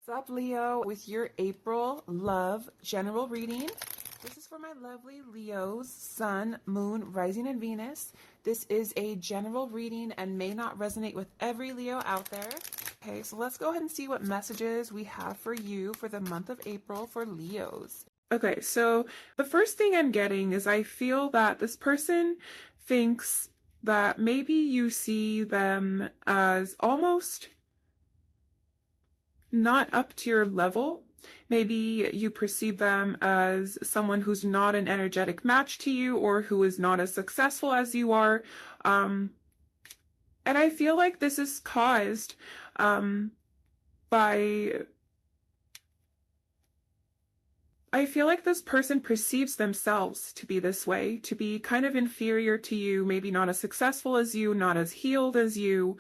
What's up, Leo, with your April love general reading. This is for my lovely Leos, Sun, Moon, Rising, and Venus. This is a general reading and may not resonate with every Leo out there. Okay, so let's go ahead and see what messages we have for you for the month of April for Leos. Okay, so the first thing I'm getting is I feel that this person thinks that maybe you see them as almost not up to your level. Maybe you perceive them as someone who's not an energetic match to you or who is not as successful as you are. And I feel like this is caused by... I feel like this person perceives themselves to be this way, to be kind of inferior to you, maybe not as successful as you, not as healed as you,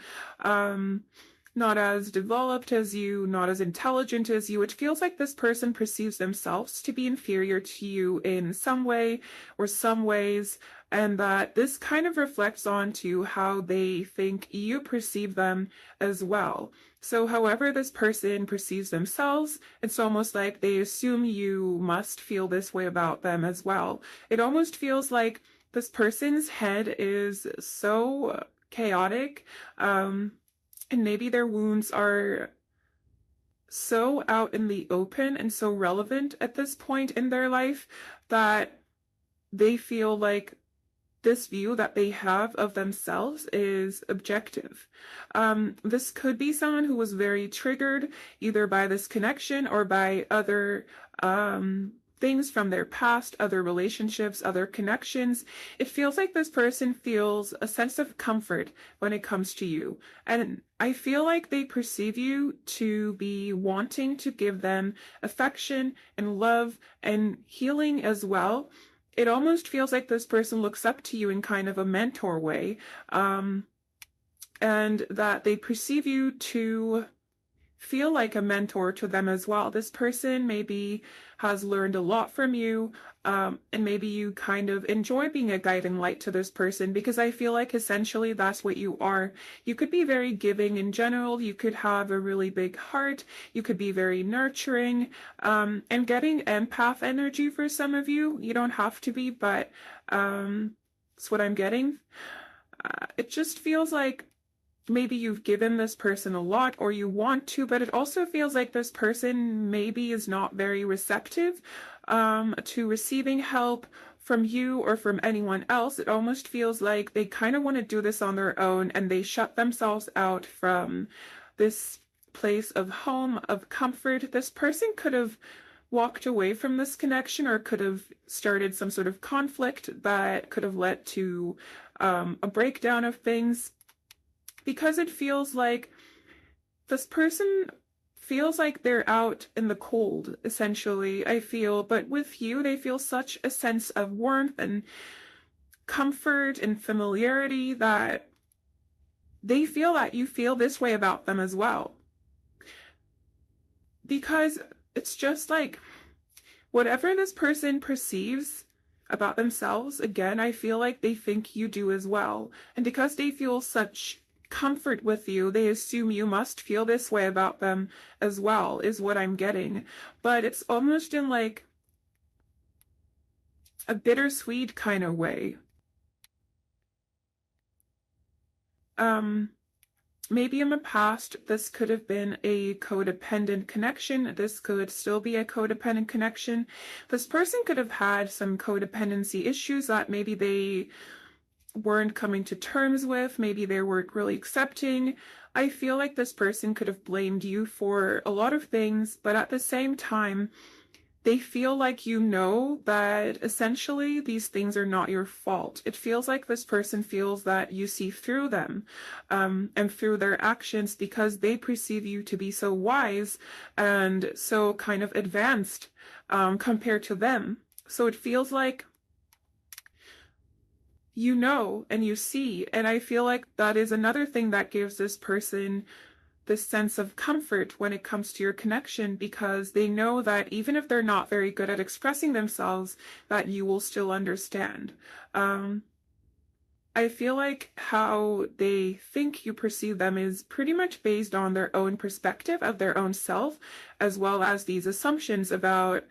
not as developed as you, not as intelligent as you. It feels like this person perceives themselves to be inferior to you in some way or some ways, and that this kind of reflects onto how they think you perceive them as well. So however this person perceives themselves, it's almost like they assume you must feel this way about them as well. It almost feels like this person's head is so chaotic, and maybe their wounds are so out in the open and so relevant at this point in their life that they feel like this view that they have of themselves is objective. This could be someone who was very triggered either by this connection or by other things from their past, other relationships, other connections. It feels like this person feels a sense of comfort when it comes to you. And I feel like they perceive you to be wanting to give them affection and love and healing as well. It almost feels like this person looks up to you in kind of a mentor way, and that they perceive you to feel like a mentor to them as well. This person maybe has learned a lot from you, and maybe you kind of enjoy being a guiding light to this person, because I feel like essentially that's what you are. You could be very giving in general, you could have a really big heart, you could be very nurturing, and getting empath energy for some of you. You don't have to be, but it's what I'm getting. It just feels like maybe you've given this person a lot or you want to, but it also feels like this person maybe is not very receptive to receiving help from you or from anyone else. It almost feels like they kind of want to do this on their own, and they shut themselves out from this place of home, of comfort. This person could have walked away from this connection or could have started some sort of conflict that could have led to a breakdown of things. Because it feels like this person feels like they're out in the cold, essentially, I feel. But with you, they feel such a sense of warmth and comfort and familiarity that they feel that you feel this way about them as well. Because it's just like whatever this person perceives about themselves, again, I feel like they think you do as well. And because they feel such comfort with you, they assume you must feel this way about them as well, is what I'm getting. But it's almost in like a bittersweet kind of way. Maybe in the past, this could have been a codependent connection. This could still be a codependent connection. This person could have had some codependency issues that maybe they weren't coming to terms with, maybe they weren't really accepting. I feel like this person could have blamed you for a lot of things, but at the same time, they feel like you know that essentially these things are not your fault. It feels like this person feels that you see through them and through their actions because they perceive you to be so wise and so kind of advanced compared to them. So it feels like you know and you see, and I feel like that is another thing that gives this person this sense of comfort when it comes to your connection, because they know that even if they're not very good at expressing themselves, that you will still understand. I feel like how they think you perceive them is pretty much based on their own perspective of their own self, as well as these assumptions about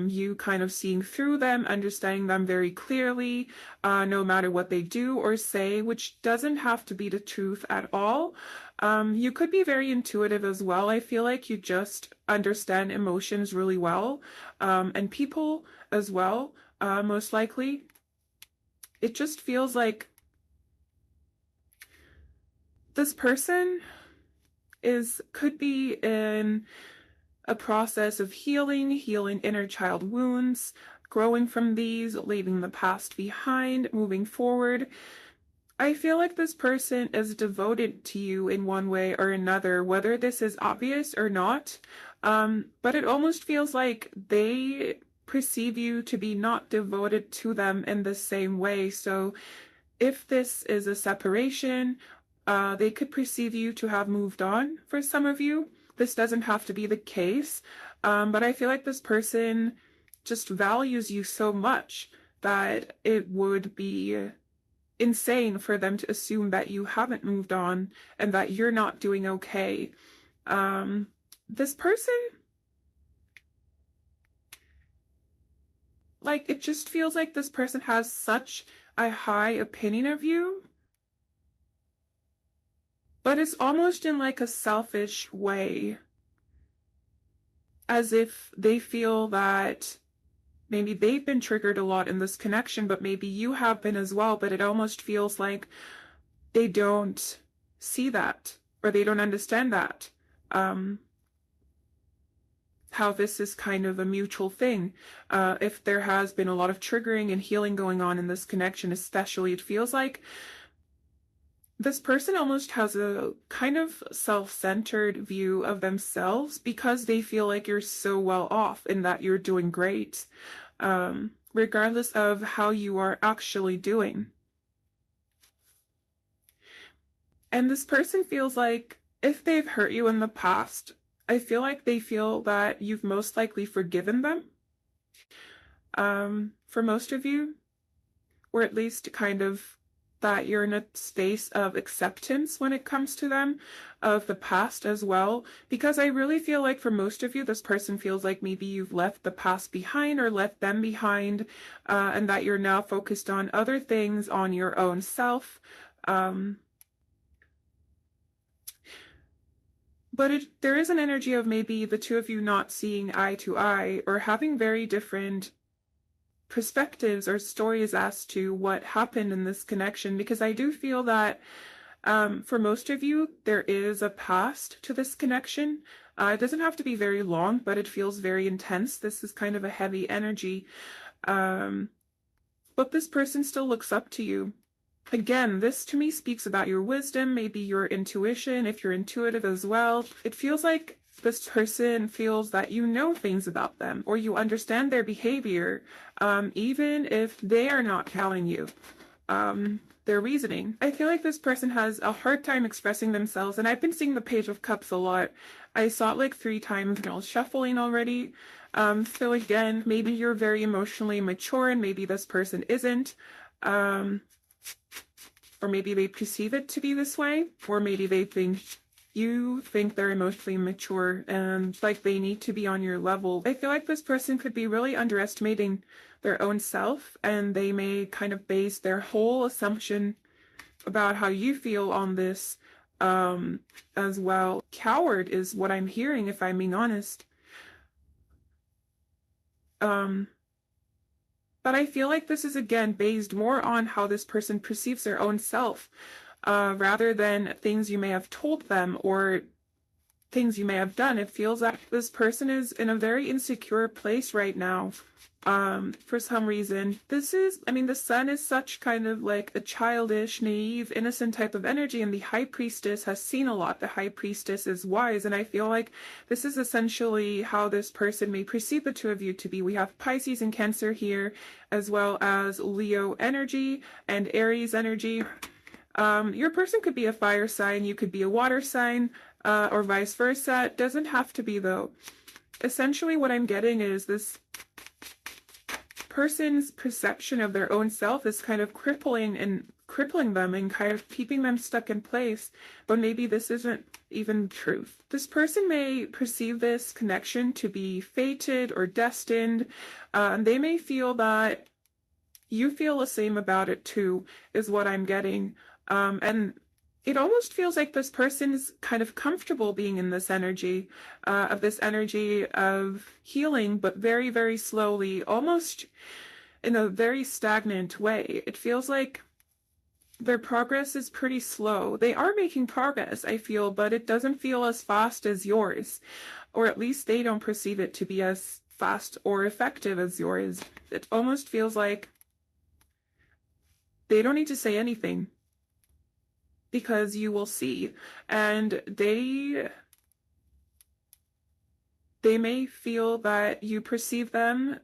you kind of seeing through them, understanding them very clearly, no matter what they do or say, which doesn't have to be the truth at all. You could be very intuitive as well. I feel like you just understand emotions really well, and people as well, most likely. It just feels like this person could be in a process of healing inner child wounds, growing from these, leaving the past behind, moving forward. I feel like this person is devoted to you in one way or another, whether this is obvious or not. But it almost feels like they perceive you to be not devoted to them in the same way. So if this is a separation, they could perceive you to have moved on for some of you. This doesn't have to be the case, but I feel like this person just values you so much that it would be insane for them to assume that you haven't moved on and that you're not doing okay. This person, like, it just feels like this person has such a high opinion of you, but it's almost in like a selfish way, as if they feel that maybe they've been triggered a lot in this connection, but maybe you have been as well, but it almost feels like they don't see that or they don't understand that. How this is kind of a mutual thing. If there has been a lot of triggering and healing going on in this connection, especially, it feels like this person almost has a kind of self-centered view of themselves because they feel like you're so well off and that you're doing great, regardless of how you are actually doing. And this person feels like if they've hurt you in the past, I feel like they feel that you've most likely forgiven them. For most of you, or at least kind of that you're in a space of acceptance when it comes to them, of the past as well. Because I really feel like for most of you, this person feels like maybe you've left the past behind or left them behind, and that you're now focused on other things, on your own self. But there is an energy of maybe the two of you not seeing eye to eye or having very different perspectives or stories as to what happened in this connection, because I do feel that for most of you, there is a past to this connection. It doesn't have to be very long, but it feels very intense. This is kind of a heavy energy. But this person still looks up to you. Again, this to me speaks about your wisdom, maybe your intuition, if you're intuitive as well. It feels like this person feels that you know things about them or you understand their behavior, even if they are not telling you their reasoning. I feel like this person has a hard time expressing themselves, and I've been seeing the Page of Cups a lot. I saw it like 3 times while shuffling already. So again, maybe you're very emotionally mature and maybe this person isn't. Or maybe they perceive it to be this way, or maybe they think you think they're emotionally mature and like they need to be on your level. I feel like this person could be really underestimating their own self, and they may kind of base their whole assumption about how you feel on this as well. Coward is what I'm hearing, if I'm being honest. But I feel like this is again based more on how this person perceives their own self, rather than things you may have told them or things you may have done. It feels like this person is in a very insecure place right now. For some reason, the sun is such kind of like a childish, naive, innocent type of energy, and the High Priestess has seen a lot. The High Priestess is wise, and I feel like this is essentially how this person may perceive the two of you to be. We have Pisces and Cancer here, as well as Leo energy and Aries energy. Your person could be a fire sign, you could be a water sign, or vice versa. It doesn't have to be, though. Essentially, what I'm getting is this person's perception of their own self is kind of crippling and crippling them and kind of keeping them stuck in place. But maybe this isn't even truth. This person may perceive this connection to be fated or destined. They may feel that you feel the same about it too, is what I'm getting. And it almost feels like this person is kind of comfortable being in this energy, of healing, but very, very slowly, almost in a very stagnant way. It feels like their progress is pretty slow. They are making progress, I feel, but it doesn't feel as fast as yours, or at least they don't perceive it to be as fast or effective as yours. It almost feels like they don't need to say anything because you will see, and they may feel that you perceive them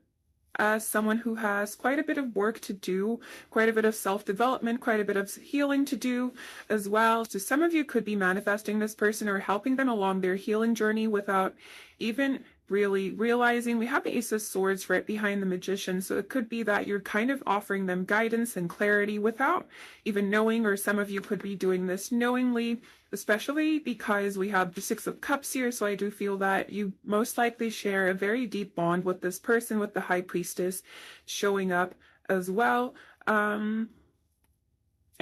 as someone who has quite a bit of work to do, quite a bit of self-development, quite a bit of healing to do as well. So some of you could be manifesting this person or helping them along their healing journey without even really realizing. We have the Ace of Swords right behind the Magician, so it could be that you're kind of offering them guidance and clarity without even knowing, or some of you could be doing this knowingly, especially because we have the Six of Cups here. So I do feel that you most likely share a very deep bond with this person, with the High Priestess showing up as well. I'm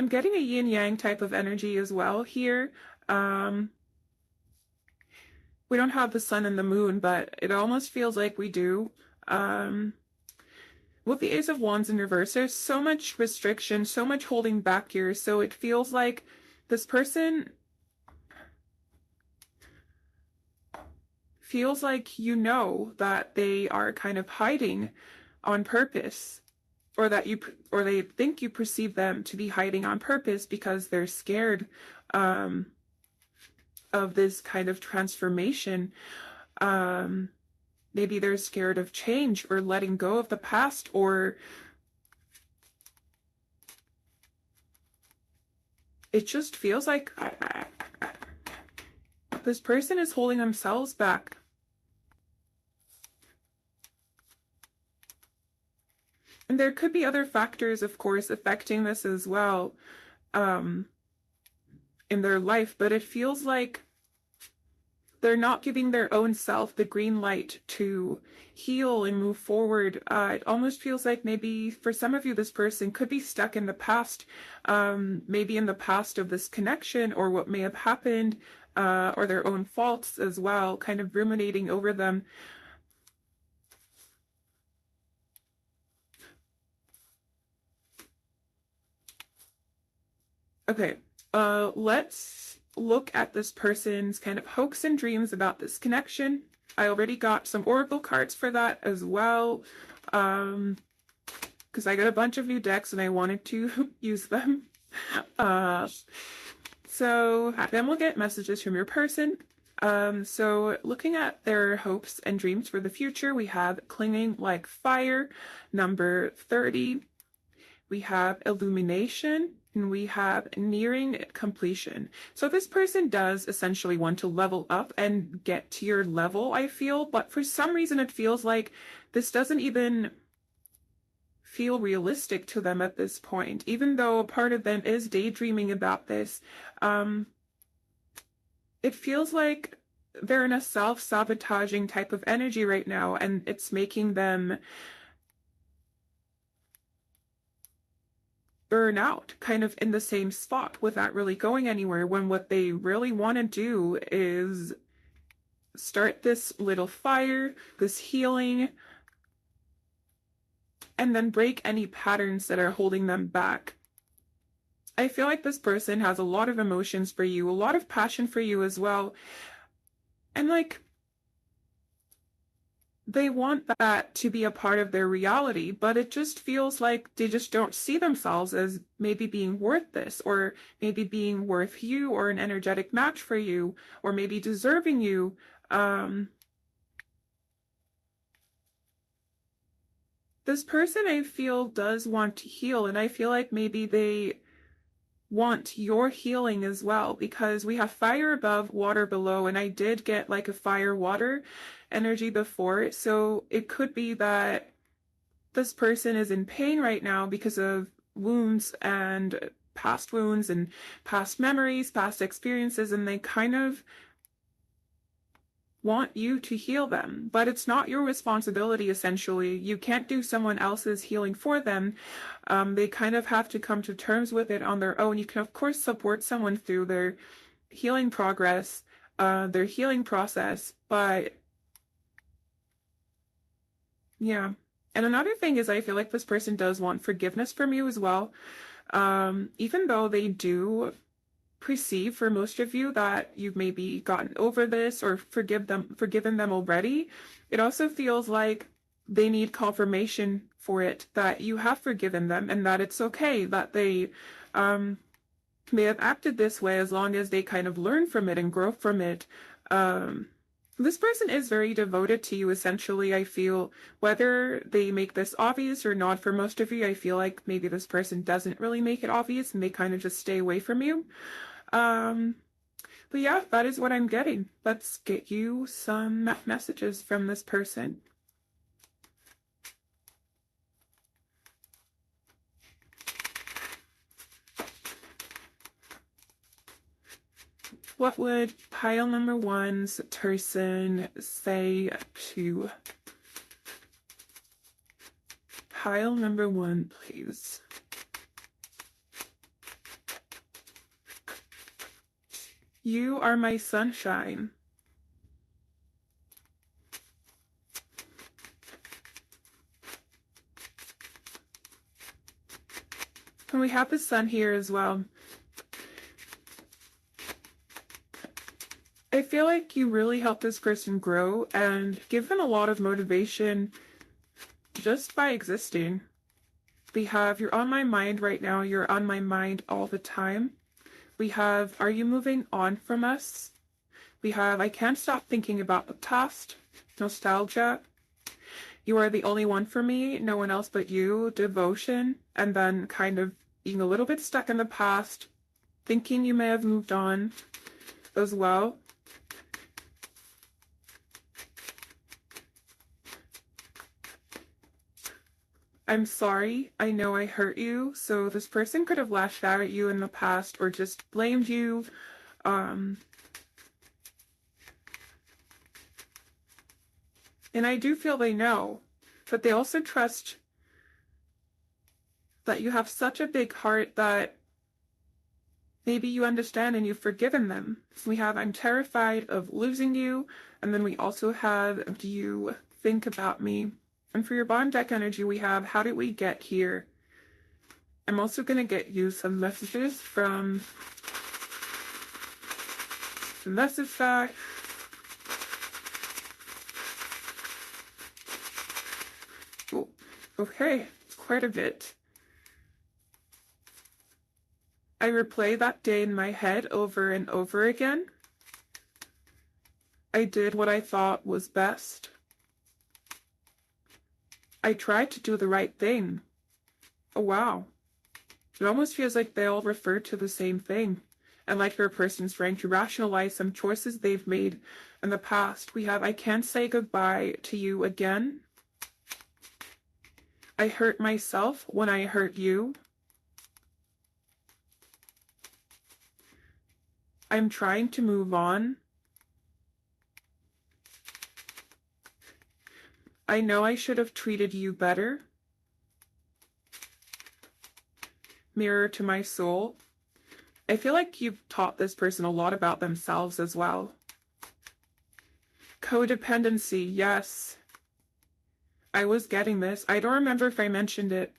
getting a yin yang type of energy as well here. We don't have the sun and the moon, but it almost feels like we do. With the Ace of Wands in reverse, there's so much restriction, so much holding back here. So it feels like this person feels like you know that they are kind of hiding on purpose, or that they think you perceive them to be hiding on purpose because they're scared of this kind of transformation. Maybe they're scared of change or letting go of the past, or it just feels like this person is holding themselves back. And there could be other factors, of course, affecting this as well in their life, but it feels like they're not giving their own self the green light to heal and move forward. It almost feels like maybe for some of you, this person could be stuck in the past, maybe in the past of this connection, or what may have happened, or their own faults as well, kind of ruminating over them. Okay, let's look at this person's kind of hopes and dreams about this connection. I already got some oracle cards for that as well, because I got a bunch of new decks and I wanted to use them. So then we'll get messages from your person. So looking at their hopes and dreams for the future, we have clinging like fire, number 30. We have illumination, and we have nearing completion. So this person does essentially want to level up and get to your level, I feel, but for some reason it feels like this doesn't even feel realistic to them at this point, even though a part of them is daydreaming about this. It feels like they're in a self-sabotaging type of energy right now, and it's making them burn out, kind of in the same spot without really going anywhere, when what they really want to do is start this little fire, this healing, and then break any patterns that are holding them back. I feel like this person has a lot of emotions for you, a lot of passion for you as well. And like, they want that to be a part of their reality, but it just feels like they just don't see themselves as maybe being worth this, or maybe being worth you, or an energetic match for you, or maybe deserving you. This person, I feel, does want to heal, and I feel like maybe they want your healing as well, because we have fire above, water below, and I did get like a fire water energy before, so it could be that this person is in pain right now because of wounds and past wounds and past memories, past experiences, and they kind of want you to heal them, but it's not your responsibility. Essentially, you can't do someone else's healing for them. They kind of have to come to terms with it on their own. You can of course support someone through their healing progress, their healing process, but yeah. And another thing is, I feel like this person does want forgiveness from you as well. Even though they do perceive for most of you that you've maybe gotten over this or forgiven them already, it also feels like they need confirmation for it that you have forgiven them and that it's okay that they may have acted this way, as long as they kind of learn from it and grow from it. This person is very devoted to you, essentially. I feel, whether they make this obvious or not, for most of you, I feel like maybe this person doesn't really make it obvious and they kind of just stay away from you. But yeah, that is what I'm getting. Let's get you some messages from this person. What would pile number one's person say to pile number one, please? You are my sunshine. And we have the sun here as well. I feel like you really help this person grow and give them a lot of motivation just by existing. We have, you're on my mind right now. You're on my mind all the time. We have, are you moving on from us? We have, I can't stop thinking about the past, nostalgia. You are the only one for me, no one else but you, devotion, and then kind of being a little bit stuck in the past, thinking you may have moved on as well. I'm sorry, I know I hurt you. So this person could have lashed out at you in the past or just blamed you. And I do feel they know, but they also trust that you have such a big heart that maybe you understand and you've forgiven them. So we have, I'm terrified of losing you. And then we also have, do you think about me? And for your bottom deck energy, we have, how did we get here? I'm also going to get you some messages from the message deck. Oh, okay, quite a bit. I replay that day in my head over and over again. I did what I thought was best. I tried to do the right thing. Oh, wow. It almost feels like they all refer to the same thing. And like your person's trying to rationalize some choices they've made in the past. We have, I can't say goodbye to you again. I hurt myself when I hurt you. I'm trying to move on. I know I should have treated you better. Mirror to my soul. I feel like you've taught this person a lot about themselves as well. Codependency, yes. I was getting this. I don't remember if I mentioned it.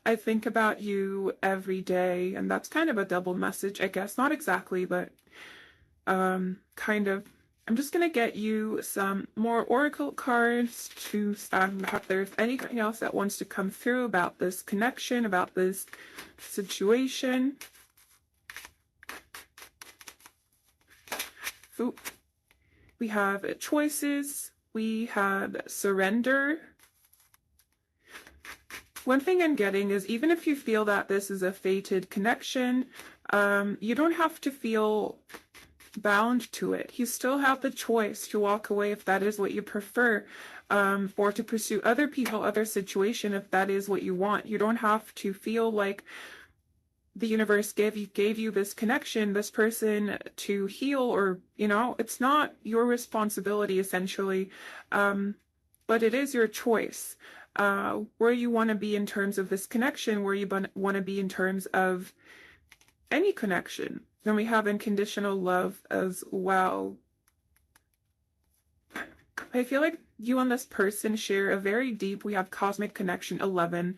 I think about you every day, and that's kind of a double message, I guess. Not exactly, but kind of. I'm just going to get you some more oracle cards to if there's anything else that wants to come through about this connection, about this situation. Ooh. We have choices. We have surrender. One thing I'm getting is, even if you feel that this is a fated connection, you don't have to feel bound to it. You still have the choice to walk away if that is what you prefer, or to pursue other people, other situation if that is what you want. You don't have to feel like the universe gave you this connection, this person to heal, or, you know, it's not your responsibility essentially, but it is your choice. Where you want to be in terms of this connection, where you want to be in terms of any connection. Then we have unconditional love as well. I feel like you and this person share a very deep, we have cosmic connection 11.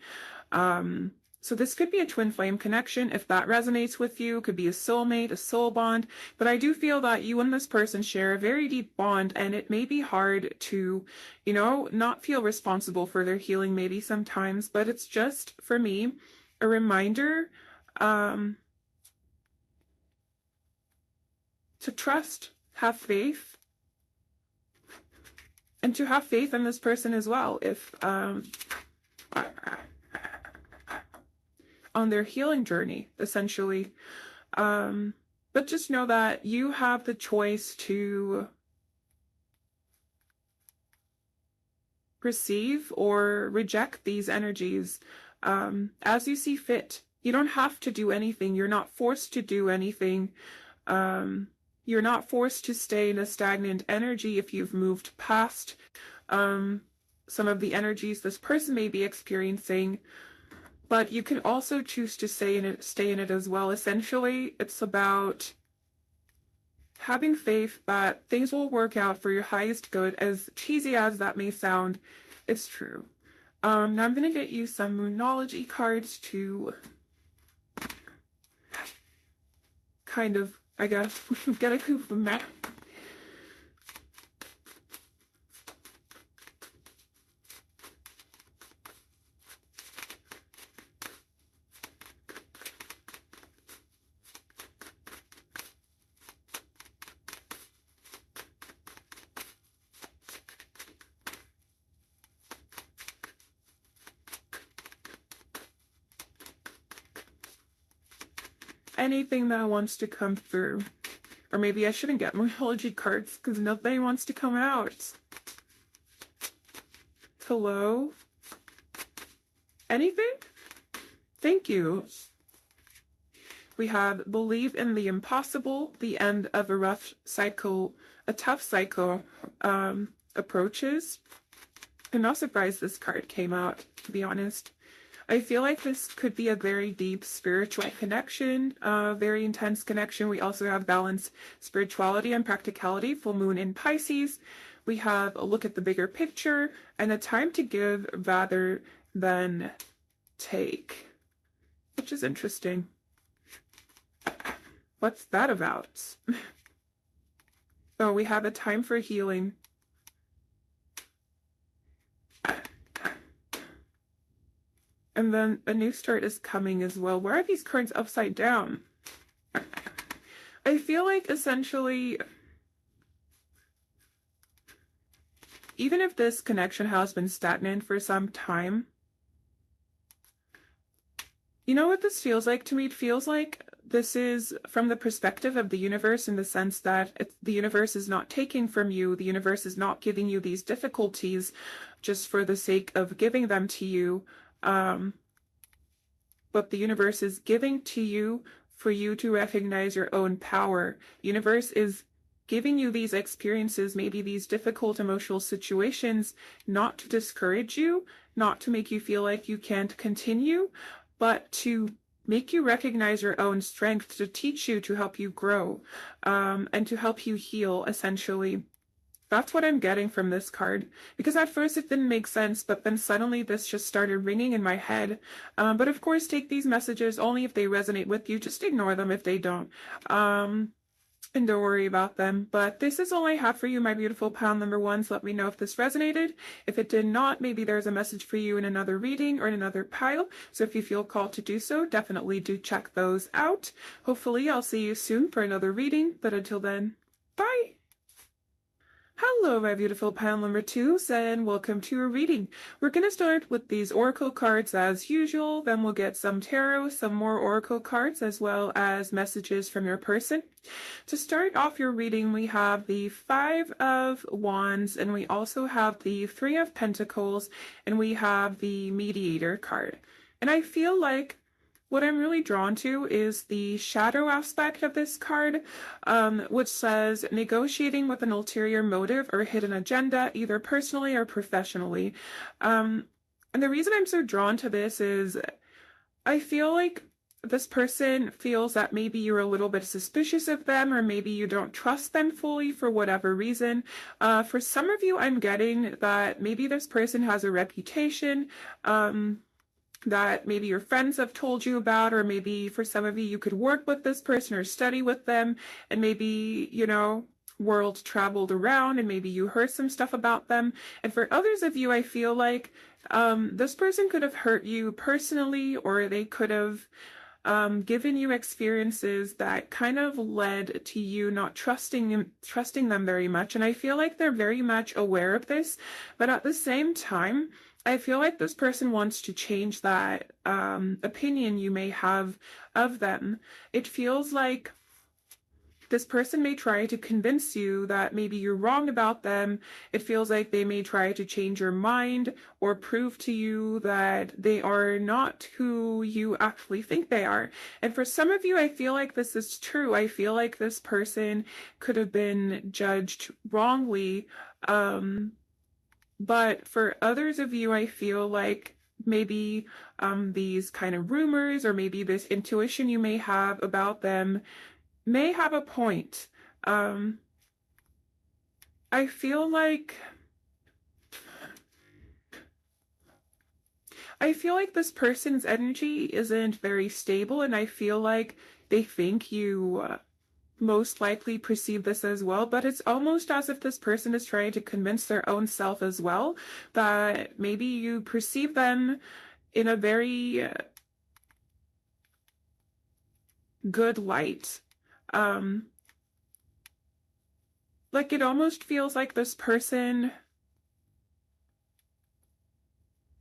So this could be a twin flame connection. If that resonates with you, could be a soulmate, a soul bond. But I do feel that you and this person share a very deep bond, and it may be hard to, you know, not feel responsible for their healing maybe sometimes, but it's just, for me, a reminder to trust, have faith, and to have faith in this person as well. If on their healing journey, essentially. But just know that you have the choice to receive or reject these energies as you see fit. You don't have to do anything. You're not forced to do anything. You're not forced to stay in a stagnant energy if you've moved past some of the energies this person may be experiencing. But you can also choose to stay in it as well. Essentially, it's about having faith that things will work out for your highest good. As cheesy as that may sound, it's true. Now I'm going to get you some Moonology cards to kind of, I guess, get a coup from that. Anything that wants to come through. Or maybe I shouldn't get Moonology cards because nothing wants to come out. Hello? Anything? Thank you. We have believe in the impossible, the end of a rough cycle, a tough cycle approaches. I'm not surprised this card came out, to be honest. I feel like this could be a very deep spiritual connection, a very intense connection. We also have balance, spirituality, and practicality, full moon in Pisces. We have a look at the bigger picture and a time to give rather than take, which is interesting. What's that about? Oh, we have a time for healing. And then a new start is coming as well. Why are these cards upside down? I feel like essentially, even if this connection has been stagnant for some time, you know what this feels like to me? It feels like this is from the perspective of the universe, in the sense that the universe is not taking from you. The universe is not giving you these difficulties just for the sake of giving them to you. But the universe is giving to you for you to recognize your own power. Universe is giving you these experiences, maybe these difficult emotional situations, not to discourage you, not to make you feel like you can't continue, but to make you recognize your own strength, to teach you, to help you grow, and to help you heal, essentially. That's what I'm getting from this card, because at first it didn't make sense, but then suddenly this just started ringing in my head. But of course, take these messages only if they resonate with you. Just ignore them if they don't. And don't worry about them. But this is all I have for you, my beautiful pile number ones. Let me know if this resonated. If it did not, maybe there's a message for you in another reading or in another pile. So if you feel called to do so, definitely do check those out. Hopefully I'll see you soon for another reading. But until then, bye! Hello, my beautiful pile number twos, and welcome to your reading. We're going to start with these oracle cards as usual, then we'll get some tarot, some more oracle cards, as well as messages from your person. To start off your reading, we have the Five of Wands, and we also have the Three of Pentacles, and we have the Mediator card. And I feel like what I'm really drawn to is the shadow aspect of this card, which says negotiating with an ulterior motive or hidden agenda, either personally or professionally. And the reason I'm so drawn to this is I feel like this person feels that maybe you're a little bit suspicious of them, or maybe you don't trust them fully for whatever reason. For some of you, I'm getting that maybe this person has a reputation. That maybe your friends have told you about, or maybe for some of you, you could work with this person or study with them, and maybe, world traveled around and maybe you heard some stuff about them. And for others of you, I feel like this person could have hurt you personally, or they could have given you experiences that kind of led to you not trusting them very much. And I feel like they're very much aware of this, but at the same time, I feel like this person wants to change that opinion you may have of them. It feels like this person may try to convince you that maybe you're wrong about them. It feels like they may try to change your mind or prove to you that they are not who you actually think they are. And for some of you, I feel like this is true. I feel like this person could have been judged wrongly. But for others of you, I feel like maybe these kind of rumors or maybe this intuition you may have about them may have a point. I feel like this person's energy isn't very stable, and I feel like they think you most likely perceive this as well, but it's almost as if this person is trying to convince their own self as well that maybe you perceive them in a very good light. Like it almost feels like this person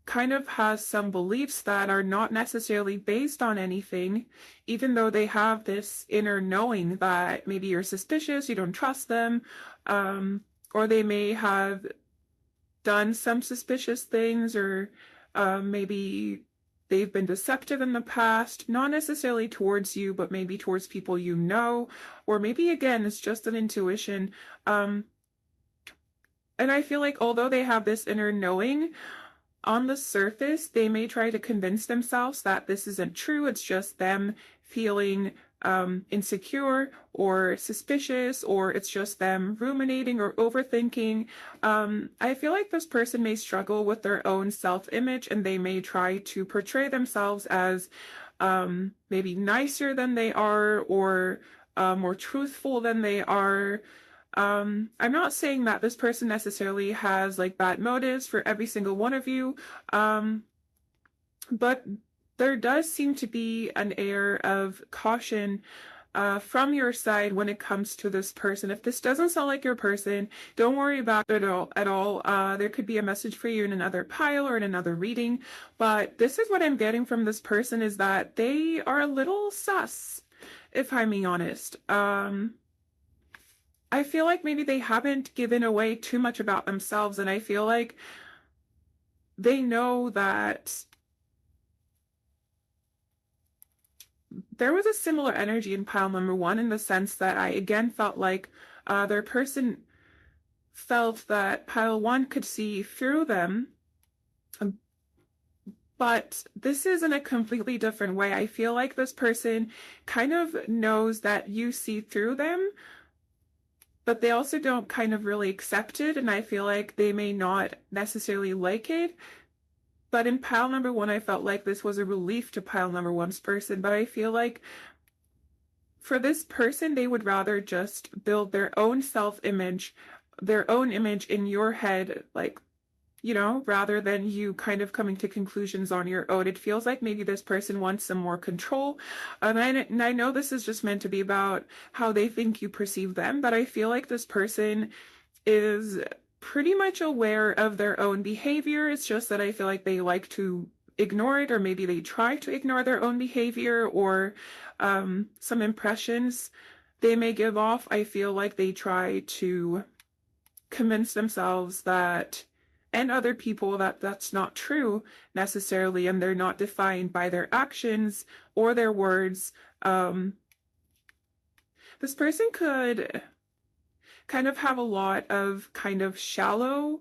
kind of has some beliefs that are not necessarily based on anything, even though they have this inner knowing that maybe you're suspicious, you don't trust them, or they may have done some suspicious things, or maybe they've been deceptive in the past, not necessarily towards you, but maybe towards people you know, or maybe again, it's just an intuition. And I feel like although they have this inner knowing, on the surface, they may try to convince themselves that this isn't true. It's just them feeling insecure or suspicious, or it's just them ruminating or overthinking. I feel like this person may struggle with their own self-image, and they may try to portray themselves as maybe nicer than they are, or more truthful than they are. I'm not saying that this person necessarily has like bad motives for every single one of you, but there does seem to be an air of caution from your side when it comes to this person. If this doesn't sound like your person, don't worry about it at all. There could be a message for you in another pile or in another reading, but this is what I'm getting from this person, is that they are a little sus, if I'm being honest. I feel like maybe they haven't given away too much about themselves, and I feel like they know that there was a similar energy in pile number one, in the sense that I again felt like their person felt that pile one could see through them, but this is in a completely different way. I feel like this person kind of knows that you see through them, but they also don't kind of really accept it, and I feel like they may not necessarily like it. But in pile number one, I felt like this was a relief to pile number one's person, but I feel like for this person, they would rather just build their own self-image, their own image in your head, like, rather than you kind of coming to conclusions on your own. It feels like maybe this person wants some more control. And I know this is just meant to be about how they think you perceive them, but I feel like this person is pretty much aware of their own behavior. It's just that I feel like they like to ignore it, or maybe they try to ignore their own behavior, or some impressions they may give off. I feel like they try to convince themselves that and other people that that's not true necessarily, and they're not defined by their actions or their words. This person could kind of have a lot of kind of shallow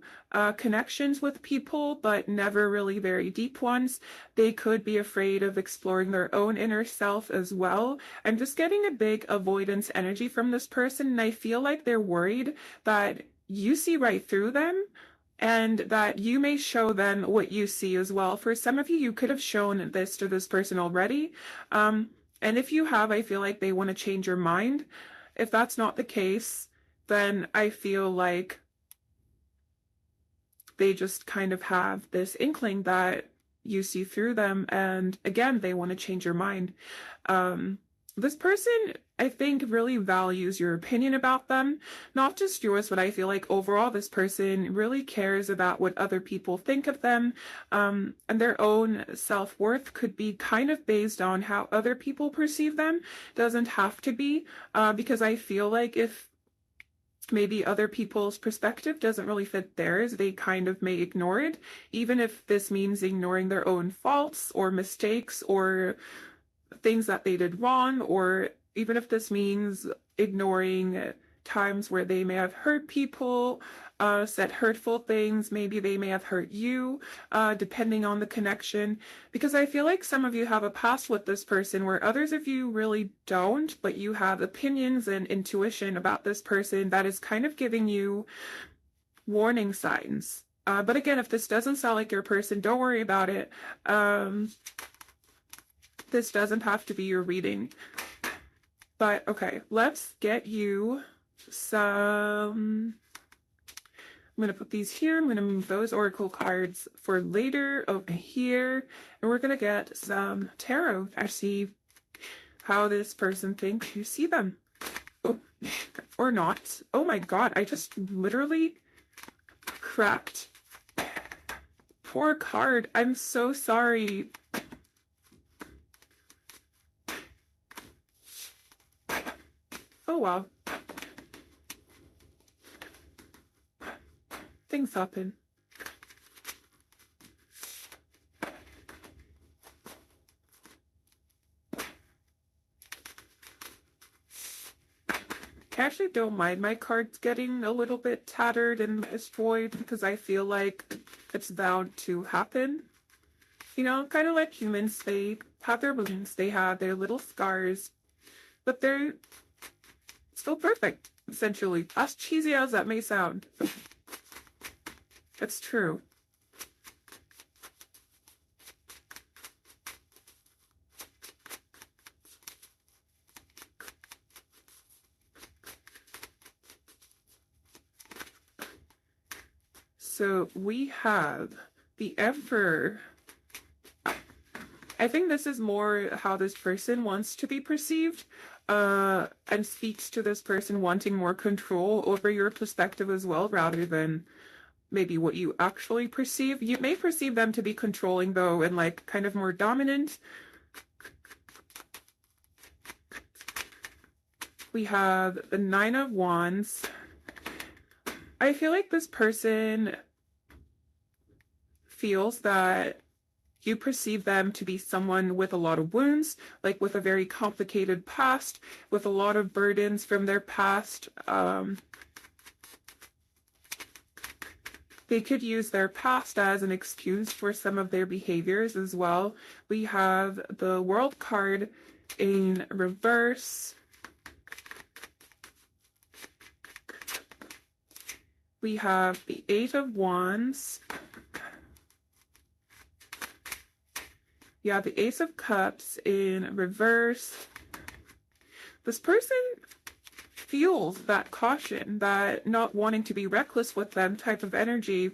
connections with people, but never really very deep ones. They could be afraid of exploring their own inner self as well. I'm just getting a big avoidance energy from this person, and I feel like they're worried that you see right through them and that you may show them what you see as well. For some of you, you could have shown this to this person already. And if you have, I feel like they want to change your mind. If that's not the case, then I feel like they just kind of have this inkling that you see through them, and again, they want to change your mind. This person, I think, really values your opinion about them, not just yours, but I feel like overall this person really cares about what other people think of them, and their own self-worth could be kind of based on how other people perceive them. Doesn't have to be, because I feel like if maybe other people's perspective doesn't really fit theirs, they kind of may ignore it, even if this means ignoring their own faults or mistakes or things that they did wrong, or even if this means ignoring times where they may have hurt people, said hurtful things, maybe they may have hurt you, depending on the connection. Because I feel like some of you have a past with this person where others of you really don't, but you have opinions and intuition about this person that is kind of giving you warning signs. But again, if this doesn't sound like your person, don't worry about it. This doesn't have to be your reading. But okay, let's get you some. I'm going to put these here. I'm going to move those oracle cards for later over here. And we're going to get some tarot to see how this person thinks you see them. Oh, or not. Oh my god, I just literally cracked. Poor card. I'm so sorry. Oh well. Things happen. I actually don't mind my cards getting a little bit tattered and destroyed because I feel like it's bound to happen. You know, kind of like humans, they have their wounds, they have their little scars, but they're still perfect, essentially. As cheesy as that may sound. It's true. So we have the Emperor. I think this is more how this person wants to be perceived, and speaks to this person wanting more control over your perspective as well, rather than maybe what you actually perceive. You may perceive them to be controlling though, and like kind of more dominant. We have the Nine of Wands. I feel like this person feels that you perceive them to be someone with a lot of wounds, like with a very complicated past, with a lot of burdens from their past. They could use their past as an excuse for some of their behaviors as well. We have the World card in reverse. We have the Eight of Wands. You have the Ace of Cups in reverse. This person feels that caution, that not wanting to be reckless with them type of energy.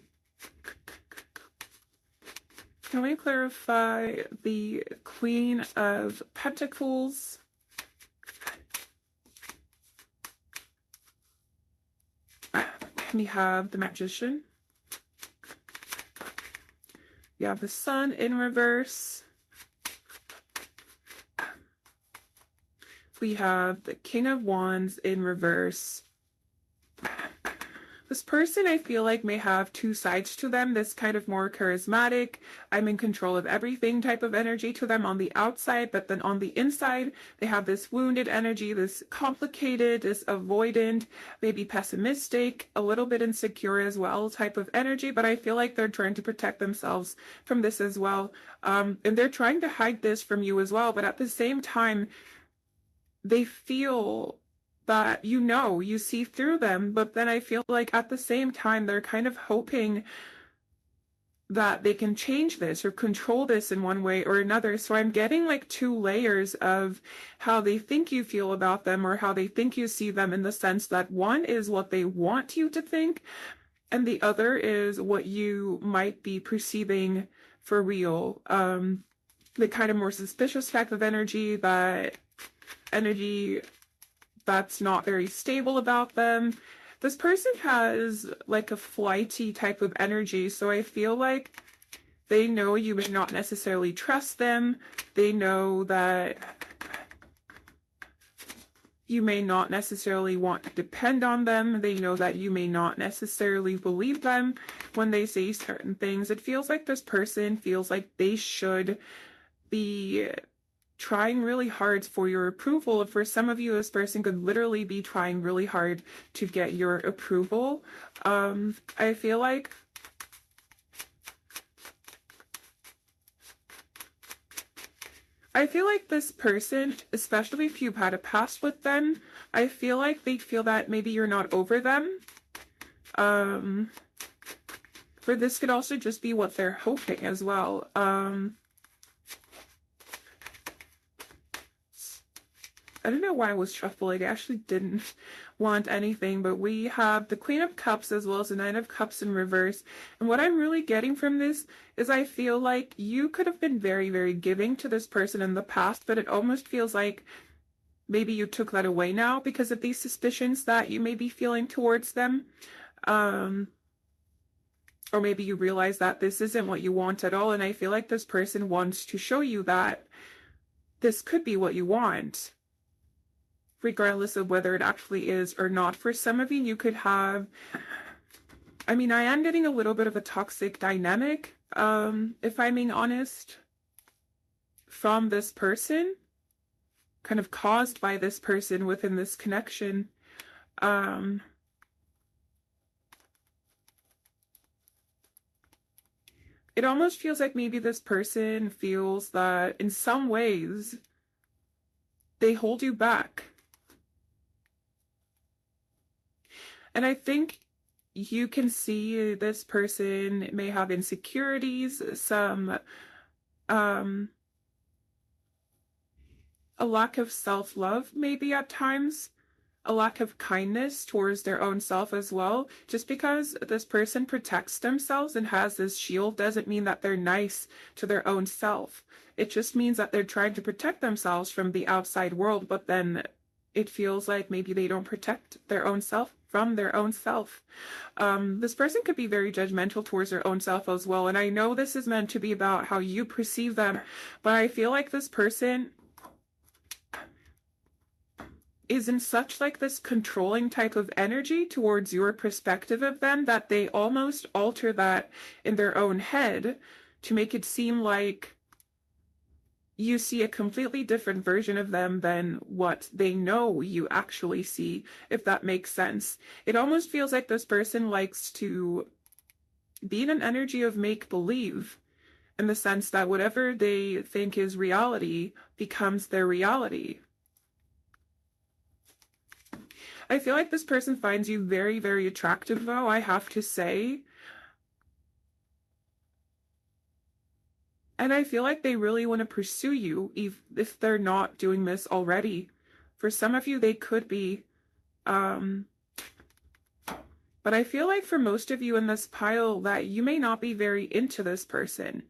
Can we clarify the Queen of Pentacles? We have the Magician. You have the Sun in reverse. We have the King of Wands in reverse. This person, I feel like, may have two sides to them. This kind of more charismatic, I'm in control of everything type of energy to them on the outside, but then on the inside, they have this wounded energy, this complicated, this avoidant, maybe pessimistic, a little bit insecure as well type of energy, but I feel like they're trying to protect themselves from this as well. And they're trying to hide this from you as well, but at the same time, they feel that you see through them, but then I feel like at the same time they're kind of hoping that they can change this or control this in one way or another. So I'm getting like two layers of how they think you feel about them or how they think you see them, in the sense that one is what they want you to think, and the other is what you might be perceiving for real. The kind of more suspicious type of energy, that energy that's not very stable about them. This person has like a flighty type of energy, so I feel like they know you may not necessarily trust them. They know that you may not necessarily want to depend on them. They know that you may not necessarily believe them when they say certain things. It feels like this person feels like they should be trying really hard for your approval. For some of you, this person could literally be trying really hard to get your approval. I feel like this person, especially if you've had a past with them, I feel like they feel that maybe you're not over them. For this could also just be what they're hoping as well. I don't know why I was shuffling. I actually didn't want anything, but we have the Queen of Cups as well as the Nine of Cups in reverse. And what I'm really getting from this is I feel like you could have been very, very giving to this person in the past, but it almost feels like maybe you took that away now because of these suspicions that you may be feeling towards them. Or maybe you realize that this isn't what you want at all, and I feel like this person wants to show you that this could be what you want, regardless of whether it actually is or not. For some of you, you could have, I am getting a little bit of a toxic dynamic, if I'm being honest, from this person, kind of caused by this person within this connection. It almost feels like maybe this person feels that in some ways they hold you back. And I think you can see this person may have insecurities, some, a lack of self-love maybe at times, a lack of kindness towards their own self as well. Just because this person protects themselves and has this shield doesn't mean that they're nice to their own self. It just means that they're trying to protect themselves from the outside world, but then it feels like maybe they don't protect their own self from their own self. This person could be very judgmental towards their own self as well. And I know this is meant to be about how you perceive them, but I feel like this person is in such like this controlling type of energy towards your perspective of them that they almost alter that in their own head to make it seem like you see a completely different version of them than what they know you actually see, if that makes sense. It almost feels like this person likes to be in an energy of make-believe, in the sense that whatever they think is reality becomes their reality. I feel like this person finds you very, very attractive, though, I have to say. And I feel like they really want to pursue you, if they're not doing this already. For some of you, they could be. But I feel like for most of you in this pile that you may not be very into this person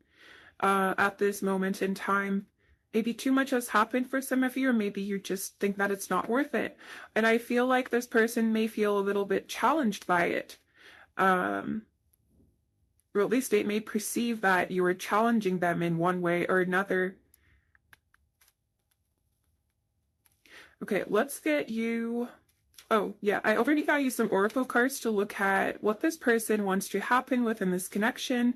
at this moment in time. Maybe too much has happened for some of you, or maybe you just think that it's not worth it. And I feel like this person may feel a little bit challenged by it. Or at least they may perceive that you are challenging them in one way or another. Okay, let's get you Oh, yeah, I already got you some oracle cards to look at what this person wants to happen within this connection,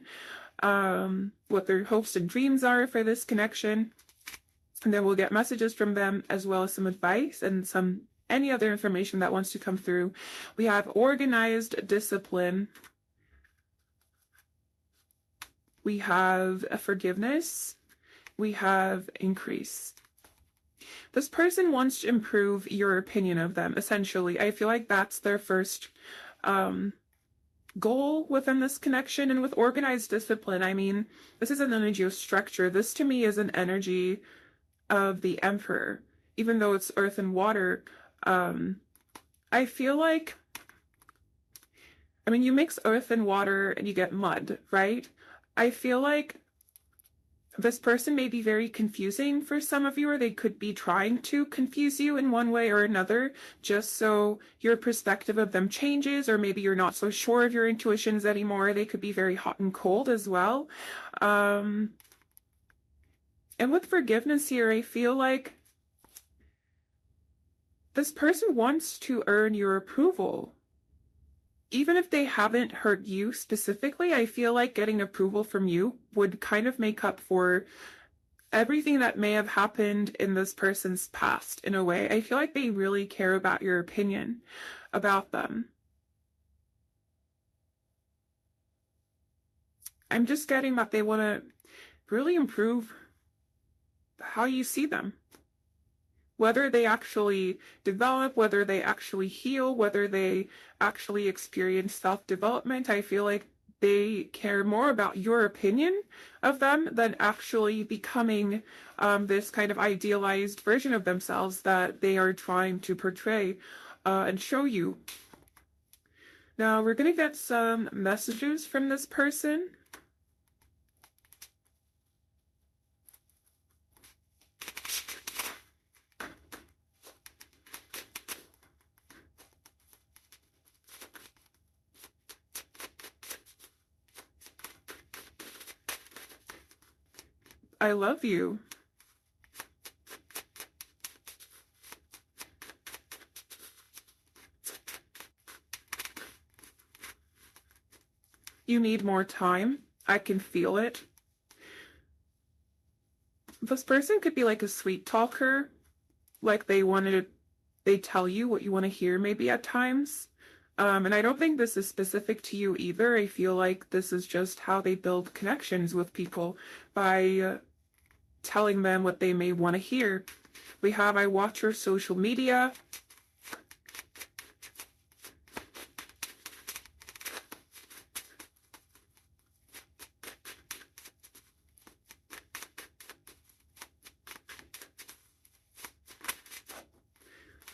what their hopes and dreams are for this connection. And then we'll get messages from them as well as some advice and some any other information that wants to come through. We have organized discipline. We have a forgiveness. We have increase. This person wants to improve your opinion of them, essentially. I feel like that's their first goal within this connection. And with organized discipline, I mean, this is an energy of structure. This to me is an energy of the Emperor, even though it's earth and water. I feel like, I mean, you mix earth and water and you get mud, right? I feel like this person may be very confusing for some of you, or they could be trying to confuse you in one way or another, just so your perspective of them changes, or maybe you're not so sure of your intuitions anymore. They could be very hot and cold as well. And with forgiveness here, I feel like this person wants to earn your approval. Even if they haven't hurt you specifically, I feel like getting approval from you would kind of make up for everything that may have happened in this person's past in a way. I feel like they really care about your opinion about them. I'm just getting that they want to really improve how you see them. Whether they actually develop, whether they actually heal, whether they actually experience self-development, I feel like they care more about your opinion of them than actually becoming this kind of idealized version of themselves that they are trying to portray and show you. Now, we're going to get some messages from this person. I love you. You need more time. I can feel it. This person could be like a sweet talker, like they tell you what you want to hear maybe at times. And I don't think this is specific to you either. I feel like this is just how they build connections with people by telling them what they may want to hear. We have I watch your social media.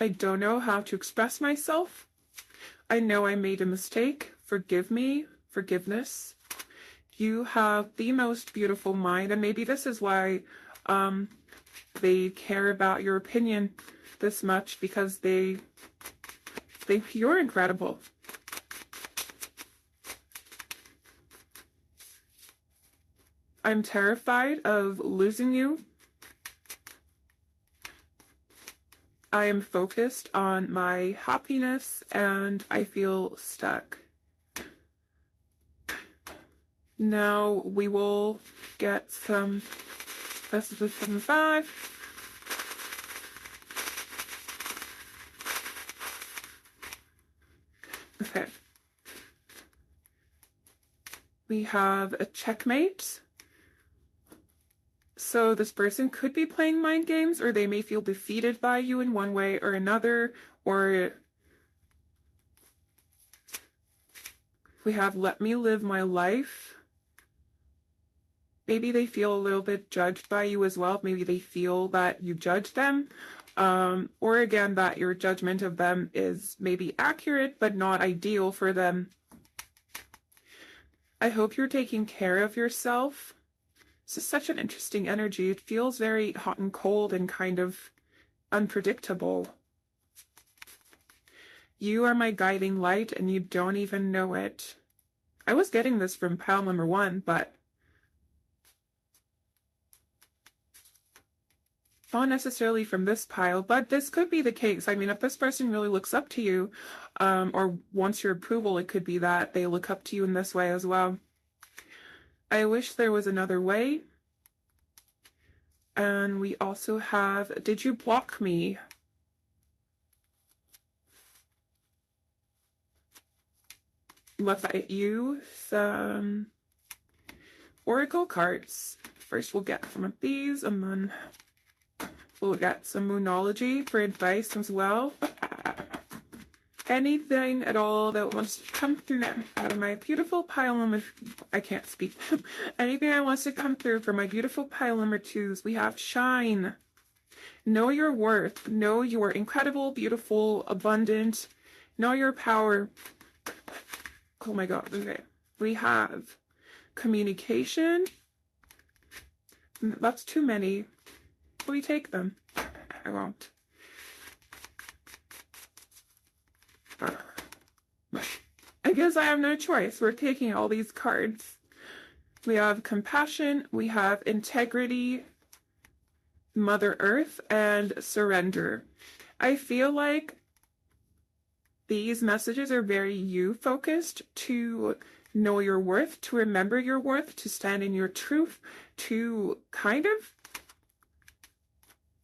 I don't know how to express myself. I know I made a mistake. Forgive me. Forgiveness. You have the most beautiful mind, and maybe this is why they care about your opinion this much, because you're incredible. I'm terrified of losing you. I am focused on my happiness and I feel stuck. Now we will get some messages from the 5. Okay. We have a checkmate. So this person could be playing mind games, or they may feel defeated by you in one way or another, or we have let me live my life. Maybe they feel a little bit judged by you as well. Maybe they feel that you judge them, or again, that your judgment of them is maybe accurate, but not ideal for them. I hope you're taking care of yourself. This is such an interesting energy. It feels very hot and cold and kind of unpredictable. You are my guiding light and you don't even know it. I was getting this from pile number 1, but not necessarily from this pile, but this could be the case. I mean, if this person really looks up to you, or wants your approval, it could be that they look up to you in this way as well. I wish there was another way. And we also have, did you block me? Let's get you some oracle cards. First we'll get some of these, and then we'll get some moonology for advice as well. Anything at all that wants to come through now out of my beautiful pile number, I can't speak. Anything that wants to come through for my beautiful pile number 2s, we have shine. Know your worth. Know you are incredible, beautiful, abundant. Know your power. Oh my god, okay. We have communication. That's too many. We take them. I won't. I guess I have no choice. We're taking all these cards. We have compassion, we have integrity, Mother Earth, and surrender. I feel like these messages are very you-focused, to know your worth, to remember your worth, to stand in your truth, to kind of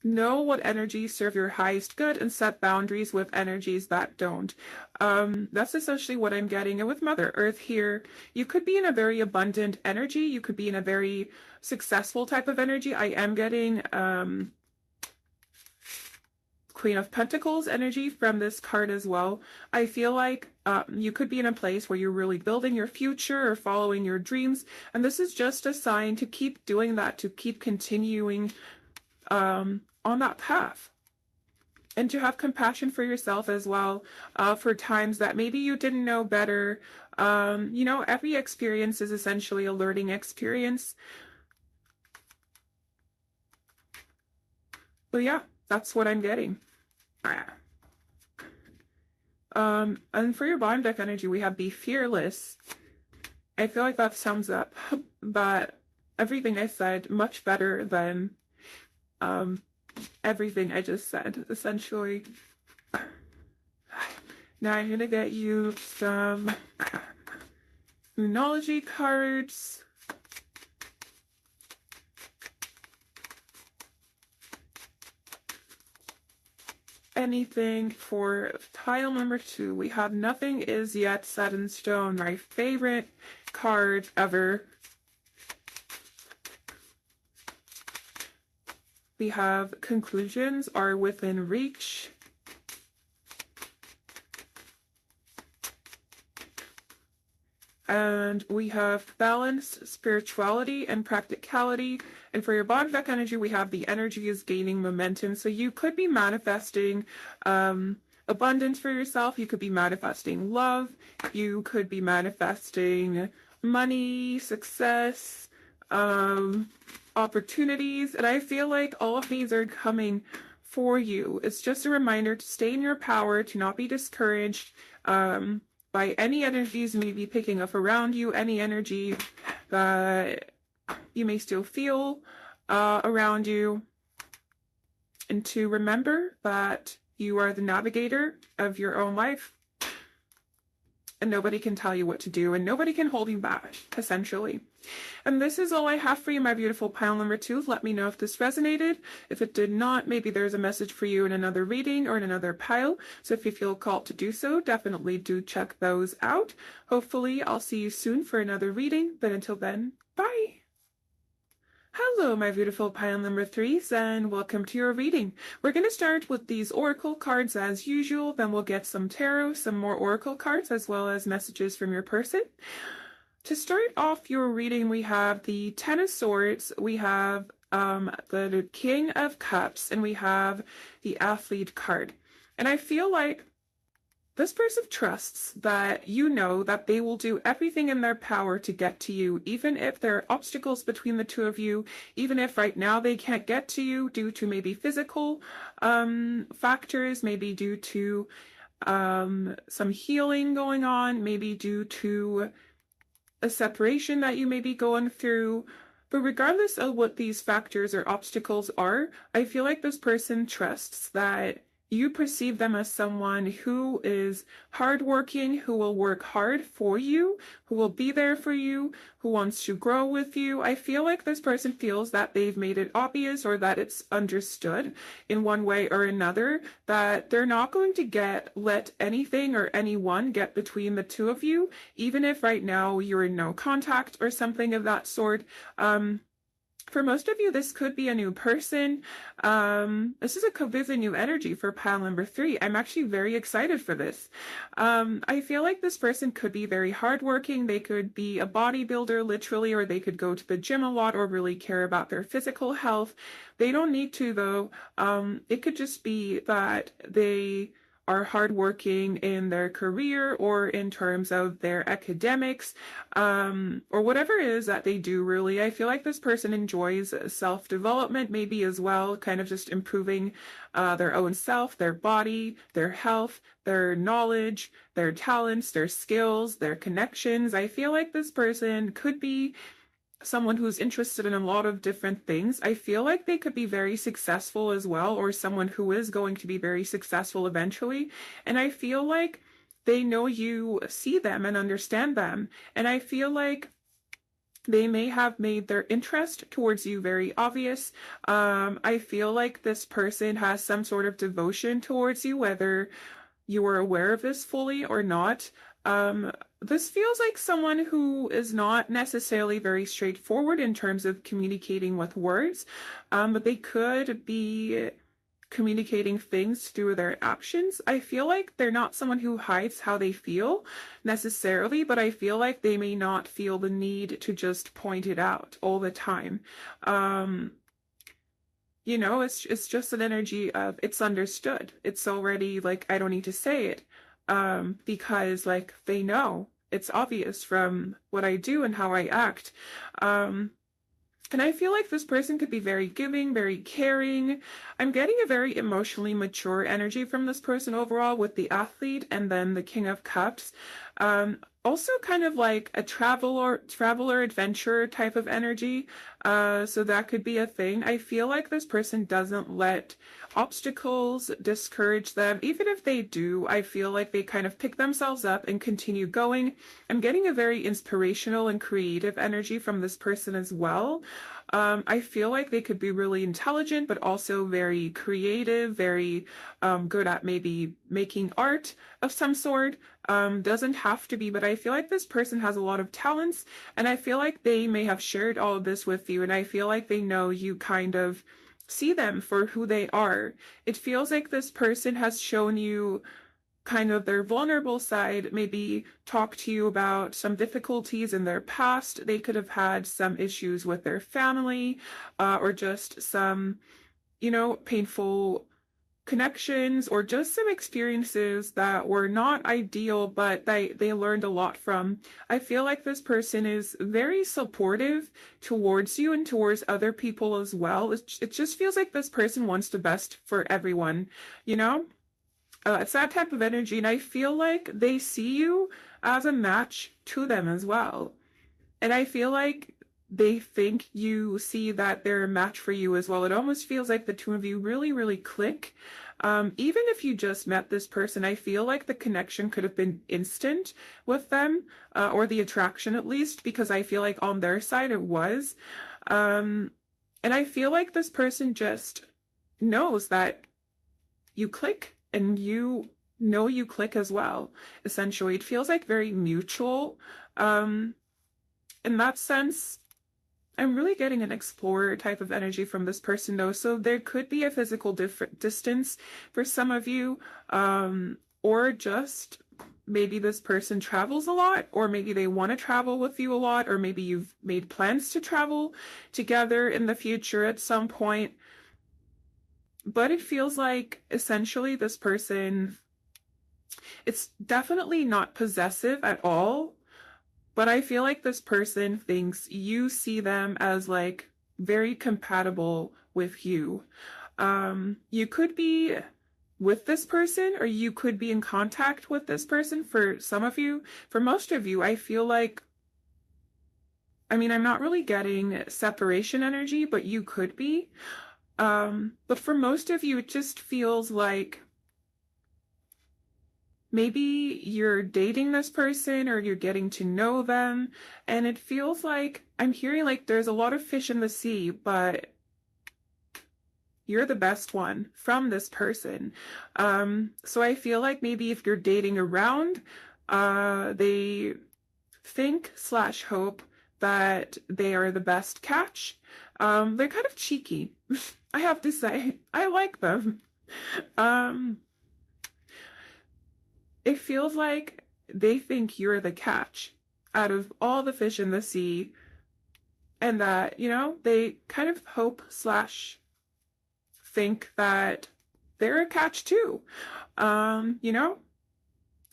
know what energies serve your highest good and set boundaries with energies that don't. That's essentially what I'm getting. And with Mother Earth here, you could be in a very abundant energy. You could be in a very successful type of energy. I am getting Queen of Pentacles energy from this card as well. I feel like you could be in a place where you're really building your future or following your dreams. And this is just a sign to keep doing that, to keep continuing on that path, and to have compassion for yourself as well, for times that maybe you didn't know better. You know, every experience is essentially a learning experience. But yeah, that's what I'm getting. And for your bottom deck energy, we have Be Fearless. I feel like that sums up but everything I said much better than everything I just said, essentially. Now I'm gonna get you some moonology cards. Anything for tile number 2. We have Nothing Is Yet Set in Stone, my favorite card ever. We have Conclusions Are Within Reach. And we have Balance, Spirituality, and Practicality. And for your bottom deck energy, we have The Energy is Gaining Momentum. So you could be manifesting abundance for yourself. You could be manifesting love. You could be manifesting money, success, opportunities. And I feel like all of these are coming for you. It's just a reminder to stay in your power, to not be discouraged by any energies you may be picking up around you, any energy that you may still feel around you, and to remember that you are the navigator of your own life, and nobody can tell you what to do, and nobody can hold you back, essentially. And this is all I have for you, my beautiful pile number 2. Let me know if this resonated. If it did not, maybe there's a message for you in another reading or in another pile. So if you feel called to do so, definitely do check those out. Hopefully I'll see you soon for another reading. But until then, bye! Hello, my beautiful pile number 3s, and welcome to your reading. We're going to start with these oracle cards as usual, then we'll get some tarot, some more oracle cards, as well as messages from your person. To start off your reading, we have the Ten of Swords, we have the King of Cups, and we have the Athlete card. And I feel like this person trusts that you know that they will do everything in their power to get to you, even if there are obstacles between the two of you, even if right now they can't get to you due to maybe physical factors, maybe due to some healing going on, maybe due to a separation that you may be going through. But regardless of what these factors or obstacles are, I feel like this person trusts that you perceive them as someone who is hardworking, who will work hard for you, who will be there for you, who wants to grow with you. I feel like this person feels that they've made it obvious or that it's understood in one way or another that they're not going to let anything or anyone get between the two of you, even if right now you're in no contact or something of that sort. For most of you, this could be a new person. This is a completely new energy for pile number 3. I'm actually very excited for this. I feel like this person could be very hardworking. They could be a bodybuilder, literally, or they could go to the gym a lot or really care about their physical health. They don't need to, though. It could just be that they are hardworking in their career or in terms of their academics, or whatever it is that they do, really. I feel like this person enjoys self-development maybe as well, kind of just improving their own self, their body, their health, their knowledge, their talents, their skills, their connections. I feel like this person could be someone who's interested in a lot of different things. I feel like they could be very successful as well, or someone who is going to be very successful eventually. And I feel like they know you see them and understand them. And I feel like they may have made their interest towards you very obvious. I feel like this person has some sort of devotion towards you, whether you are aware of this fully or not. This feels like someone who is not necessarily very straightforward in terms of communicating with words, but they could be communicating things through their actions. I feel like they're not someone who hides how they feel necessarily, but I feel like they may not feel the need to just point it out all the time. It's just an energy of it's understood. It's already like I don't need to say it. Because like they know it's obvious from what I do and how I act. And I feel like this person could be very giving, very caring. I'm getting a very emotionally mature energy from this person overall with the athlete and then the King of Cups. Also kind of like a traveler adventurer type of energy. So that could be a thing. I feel like this person doesn't let obstacles discourage them. Even if they do, I feel like they kind of pick themselves up and continue going. I'm getting a very inspirational and creative energy from this person as well. I feel like they could be really intelligent, but also very creative, very good at maybe making art of some sort. Doesn't have to be, but I feel like this person has a lot of talents, and I feel like they may have shared all of this with you, and I feel like they know you kind of see them for who they are. It feels like this person has shown you kind of their vulnerable side, maybe talk to you about some difficulties in their past. They could have had some issues with their family, or just some, painful connections, or just some experiences that were not ideal, but they learned a lot from. I feel like this person is very supportive towards you and towards other people as well. It just feels like this person wants the best for everyone, you know? It's that type of energy, and I feel like they see you as a match to them as well. And I feel like they think you see that they're a match for you as well. It almost feels like the two of you really, really click. Even if you just met this person, I feel like the connection could have been instant with them, or the attraction at least, because I feel like on their side it was. And I feel like this person just knows that you click, and you know you click as well. Essentially, it feels like very mutual. In that sense, I'm really getting an explorer type of energy from this person though. So there could be a physical distance for some of you, or just maybe this person travels a lot, or maybe they want to travel with you a lot, or maybe you've made plans to travel together in the future at some point. But it feels like essentially this person, it's definitely not possessive at all, but I feel like this person thinks you see them as like very compatible with you. You could be with this person, or you could be in contact with this person for some of you. For most of you, I feel like I mean, I'm not really getting separation energy, but you could be. But for most of you, it just feels like maybe you're dating this person or you're getting to know them, and it feels like I'm hearing like there's a lot of fish in the sea, but you're the best one from this person. So I feel like maybe if you're dating around, they think slash hope that they are the best catch. They're kind of cheeky, I have to say. I like them. Um, it feels like they think you're the catch out of all the fish in the sea, and that, they kind of hope slash think that they're a catch too. You know,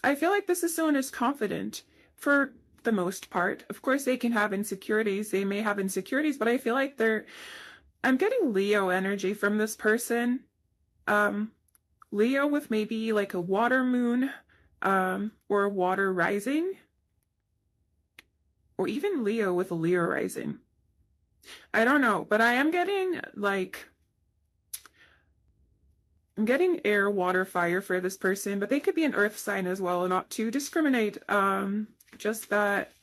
I feel like this is someone who's confident for the most part. Of course, they can have insecurities. They may have insecurities, but I feel like I'm getting Leo energy from this person. Leo with maybe like a water moon, or a water rising, or even Leo with a Leo rising. I don't know, but I am getting like, I'm getting air, water, fire for this person, but they could be an earth sign as well, not to discriminate. Just that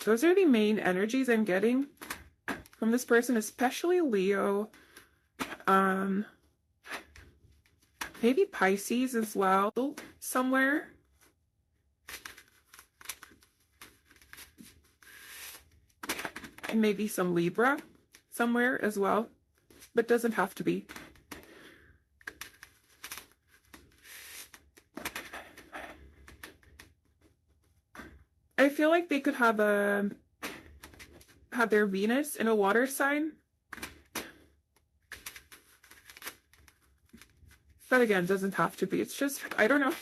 those are the main energies I'm getting from this person, especially Leo. Maybe Pisces as well, somewhere. And maybe some Libra somewhere as well, but doesn't have to be. I feel like they could have their Venus in a water sign. But again, doesn't have to be. It's just, I don't know.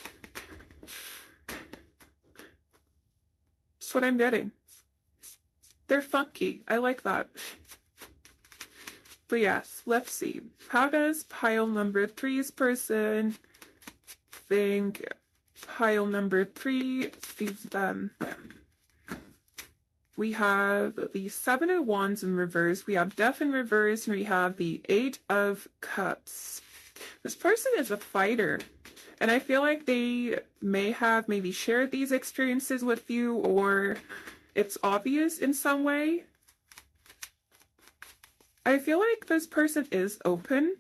It's what I'm getting. They're funky. I like that. But yes, let's see. How does pile number 3's person think pile number 3 sees them? We have the 7 of Wands in reverse, we have Death in reverse, and we have the 8 of Cups. This person is a fighter, and I feel like they may have maybe shared these experiences with you, or it's obvious in some way. I feel like this person is open.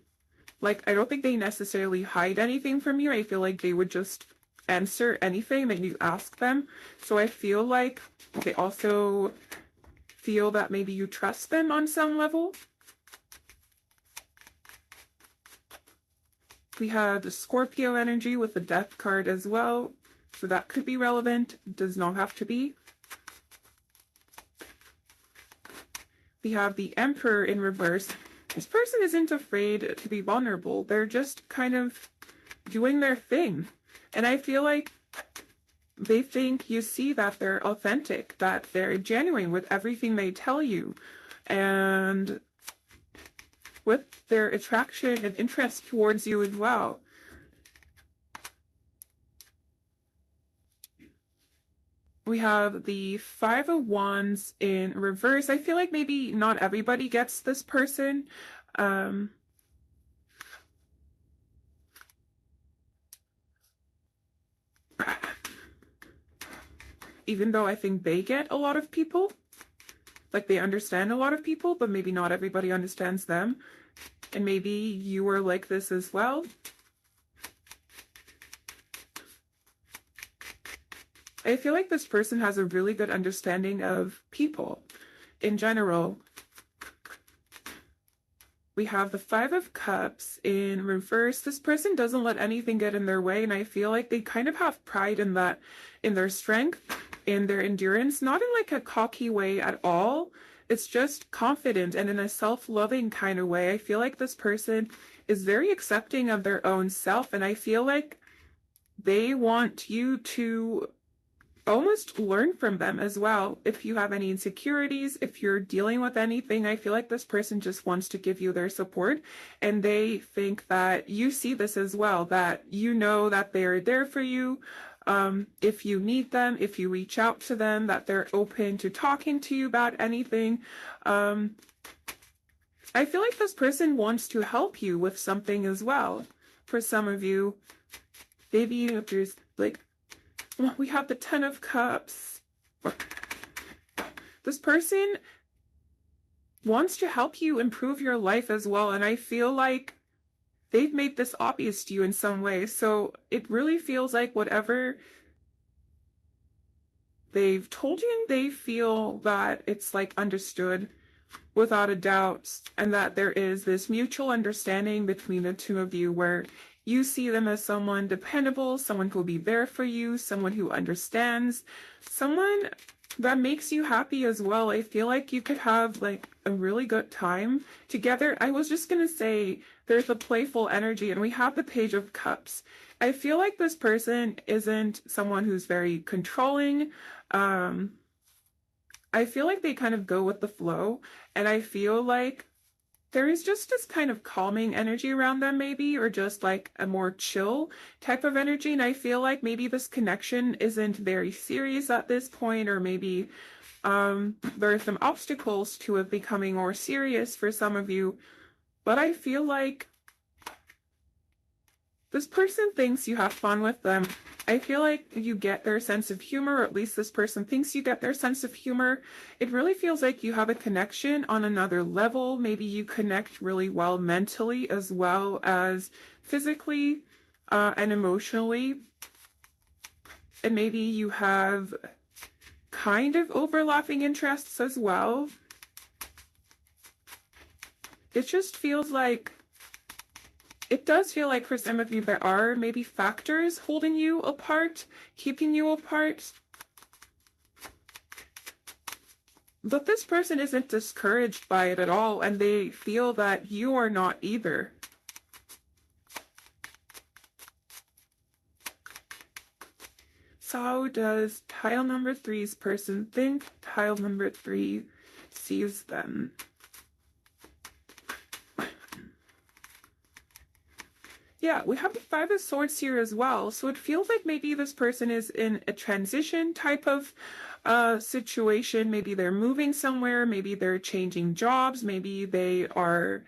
Like, I don't think they necessarily hide anything from you. I feel like they would just answer anything that you ask them. So I feel like they also feel that maybe you trust them on some level. We have the Scorpio energy with the Death card as well. So that could be relevant. Does not have to be. We have the Emperor in reverse. This person isn't afraid to be vulnerable. They're just kind of doing their thing. And I feel like they think you see that they're authentic, that they're genuine with everything they tell you. And with their attraction and interest towards you as well. We have the 5 of Wands in reverse. I feel like maybe not everybody gets this person. Even though I think they get a lot of people. Like, they understand a lot of people, but maybe not everybody understands them. And maybe you are like this as well. I feel like this person has a really good understanding of people in general. We have the 5 of Cups in reverse. This person doesn't let anything get in their way, and I feel like they kind of have pride in that, in their strength, in their endurance, not in like a cocky way at all. It's just confident and in a self-loving kind of way. I feel like this person is very accepting of their own self, and I feel like they want you to almost learn from them as well. If you have any insecurities, if you're dealing with anything, I feel like this person just wants to give you their support, and they think that you see this as well, that you know that they're there for you. if you need them, if you reach out to them, that they're open to talking to you about anything. I feel like this person wants to help you with something as well. For some of you, maybe if there's like, well, we have the Ten of Cups. This person wants to help you improve your life as well, and I feel like they've made this obvious to you in some way. So it really feels like whatever they've told you, they feel that it's like understood without a doubt, and that there is this mutual understanding between the two of you where you see them as someone dependable, someone who will be there for you, someone who understands, someone that makes you happy as well. I feel like you could have like a really good time together. I was just gonna say there's a playful energy, and we have the Page of Cups. I feel like this person isn't someone who's very controlling. I feel like they kind of go with the flow, and I feel like there is just this kind of calming energy around them, maybe, or just like a more chill type of energy. And I feel like maybe this connection isn't very serious at this point, or maybe there are some obstacles to it becoming more serious for some of you. But I feel like this person thinks you have fun with them. I feel like you get their sense of humor, or at least this person thinks you get their sense of humor. It really feels like you have a connection on another level. Maybe you connect really well mentally as well as physically and emotionally. And maybe you have kind of overlapping interests as well. It just feels like it does feel like for some of you there are maybe factors holding you apart, keeping you apart. But this person isn't discouraged by it at all, and they feel that you are not either. So how does tile number 3's person think tile number 3 sees them? Yeah, we have the Five of Swords here as well. So it feels like maybe this person is in a transition type of situation. Maybe they're moving somewhere. Maybe they're changing jobs. Maybe they are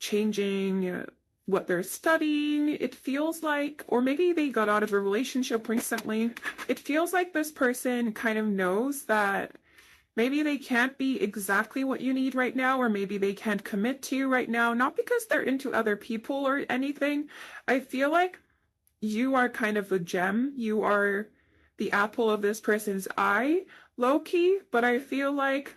changing what they're studying. It feels like, or maybe they got out of a relationship recently. It feels like this person kind of knows that maybe they can't be exactly what you need right now, or maybe they can't commit to you right now, not because they're into other people or anything. I feel like you are kind of a gem. You are the apple of this person's eye, low-key, but I feel like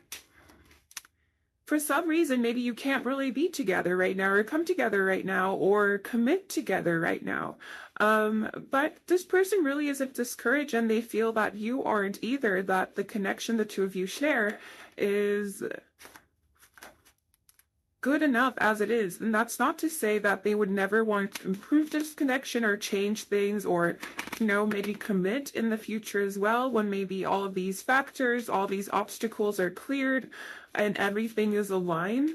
for some reason, maybe you can't really be together right now, or come together right now, or commit together right now. But this person really isn't discouraged, and they feel that you aren't either, that the connection the two of you share is good enough as it is. And that's not to say that they would never want to improve this connection or change things, or, you know, maybe commit in the future as well, when maybe all of these factors, all these obstacles are cleared and everything is aligned.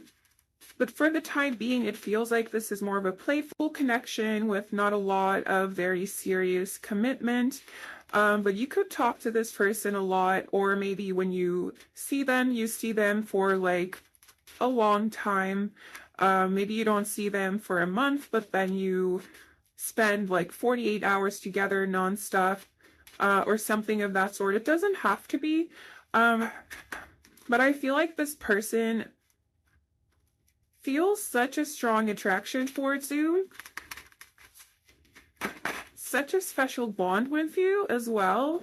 But for the time being, it feels like this is more of a playful connection with not a lot of very serious commitment. But you could talk to this person a lot, or maybe when you see them for like a long time. Maybe you don't see them for a month, but then you spend like 48 hours together nonstop, or something of that sort. It doesn't have to be. But I feel like this person feels such a strong attraction towards you, such a special bond with you as well.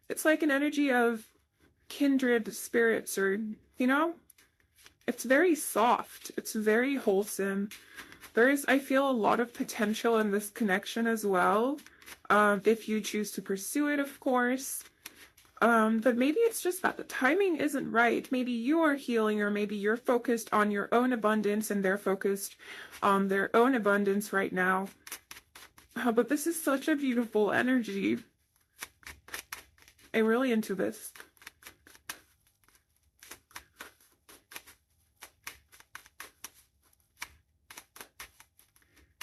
It's like an energy of kindred spirits, or, you know, it's very soft. It's very wholesome. There is, I feel, a lot of potential in this connection as well, if you choose to pursue it, of course. But maybe it's just that the timing isn't right. Maybe you are healing, or maybe you're focused on your own abundance and they're focused on their own abundance right now. But this is such a beautiful energy. I'm really into this.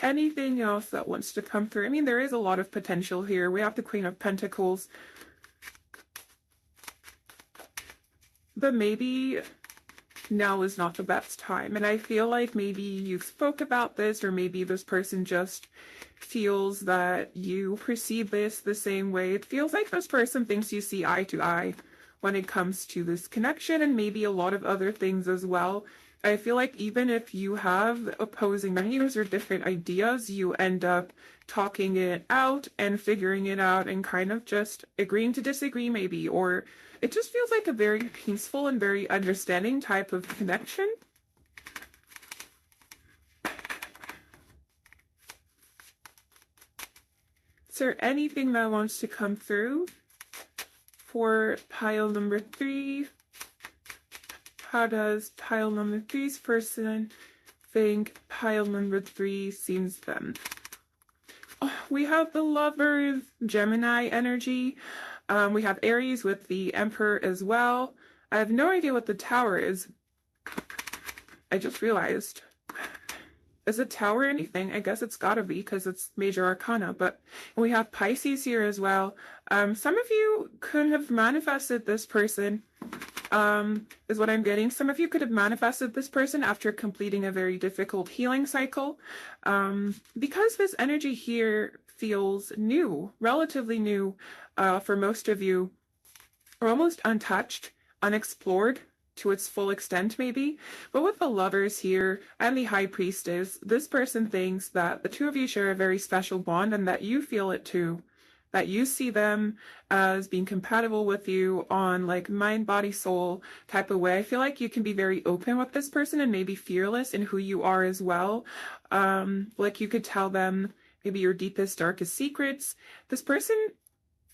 Anything else that wants to come through? I mean, there is a lot of potential here. We have the Queen of Pentacles. But maybe now is not the best time. And I feel like maybe you spoke about this, or maybe this person just feels that you perceive this the same way. It feels like this person thinks you see eye to eye when it comes to this connection, and maybe a lot of other things as well. I feel like even if you have opposing views or different ideas, you end up talking it out and figuring it out and kind of just agreeing to disagree maybe, or it just feels like a very peaceful and very understanding type of connection. Is there anything that wants to come through for pile number 3? How does pile number 3's person think pile number 3 sees them? Oh, we have the Lovers, Gemini energy. We have Aries with the Emperor as well. I have no idea what the Tower is. I just realized. Is a Tower anything? I guess it's gotta be because it's major arcana. But we have Pisces here as well. Some of you could have manifested this person, is what I'm getting. Some of you could have manifested this person after completing a very difficult healing cycle. Because this energy here feels new, relatively new, for most of you, or almost untouched, unexplored to its full extent maybe. But with the Lovers here and the High Priestess, this person thinks that the two of you share a very special bond, and that you feel it too. That you see them as being compatible with you on like mind, body, soul type of way. I feel like you can be very open with this person and maybe fearless in who you are as well. Like you could tell them maybe your deepest, darkest secrets. This person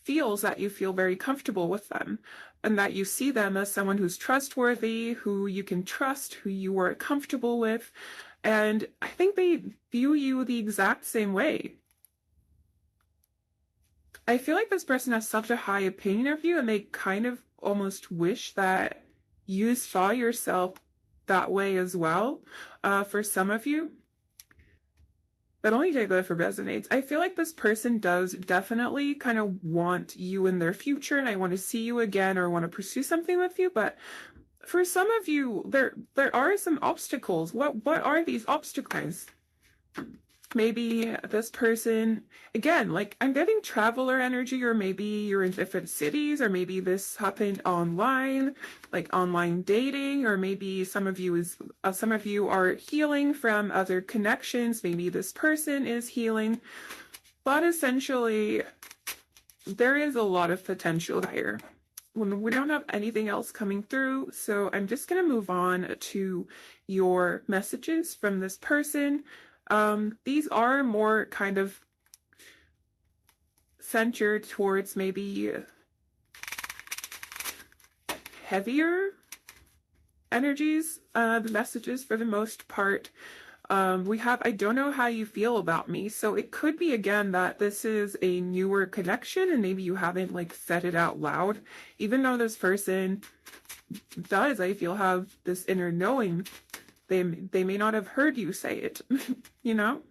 feels that you feel very comfortable with them, and that you see them as someone who's trustworthy, who you can trust, who you are comfortable with. And I think they view you the exact same way. I feel like this person has such a high opinion of you, and they kind of almost wish that you saw yourself that way as well, for some of you. But only take that for resonates. I feel like this person does definitely kind of want you in their future, and I want to see you again or want to pursue something with you. But for some of you, there are some obstacles. What are these obstacles? Maybe this person, again, like I'm getting traveler energy, or maybe you're in different cities, or maybe this happened online, like online dating, or maybe some of you are healing from other connections. Maybe this person is healing, but essentially there is a lot of potential here. When we don't have anything else coming through, so I'm just going to move on to your messages from this person. These are more kind of centered towards maybe heavier energies, the messages for the most part. We have, I don't know how you feel about me. So it could be, again, that this is a newer connection and maybe you haven't like said it out loud, even though this person does, I feel, have this inner knowing. They may not have heard you say it, you know?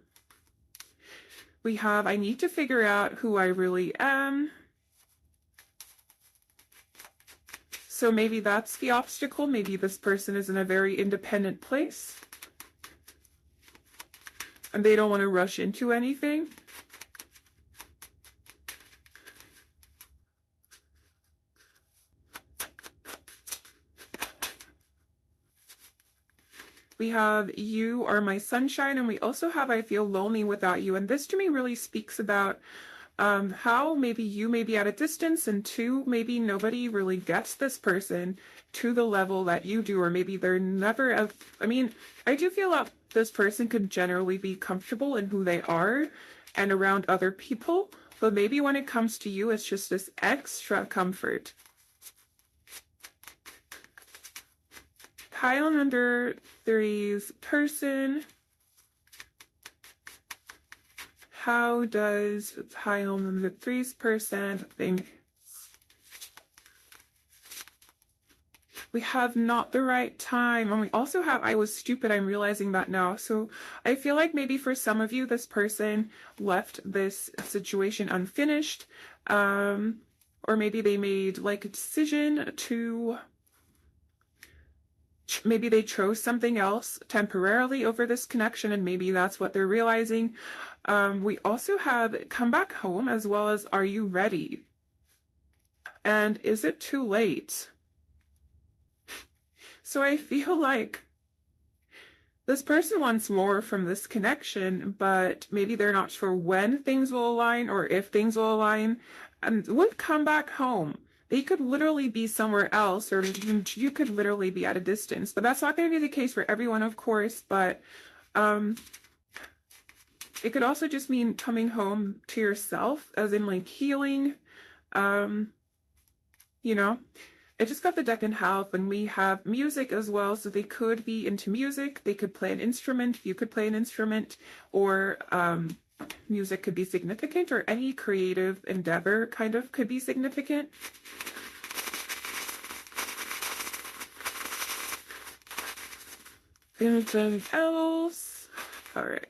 We have, I need to figure out who I really am. So maybe that's the obstacle. Maybe this person is in a very independent place and they don't want to rush into anything. We have you are my sunshine, and we also have I feel lonely without you. And this to me really speaks about how maybe you may be at a distance, and two, maybe nobody really gets this person to the level that you do, or maybe they're never, I mean, I do feel that this person could generally be comfortable in who they are and around other people, but maybe when it comes to you, it's just this extra comfort. Pile number 3's person. How does pile number 3's person think? We have not the right time. And we also have I was stupid. I'm realizing that now. So I feel like maybe for some of you, this person left this situation unfinished. Or maybe they made like a decision to, maybe they chose something else temporarily over this connection, and maybe that's what they're realizing. We also have come back home, as well as are you ready? And is it too late? So I feel like this person wants more from this connection, but maybe they're not sure when things will align or if things will align, and would come back home. They could literally be somewhere else, or you could literally be at a distance. But that's not going to be the case for everyone, of course. But it could also just mean coming home to yourself, as in like healing. You know, I just got the deck in half, and we have music as well. So they could be into music. They could play an instrument. You could play an instrument, or music could be significant, or any creative endeavor kind of could be significant. Anything else? All right.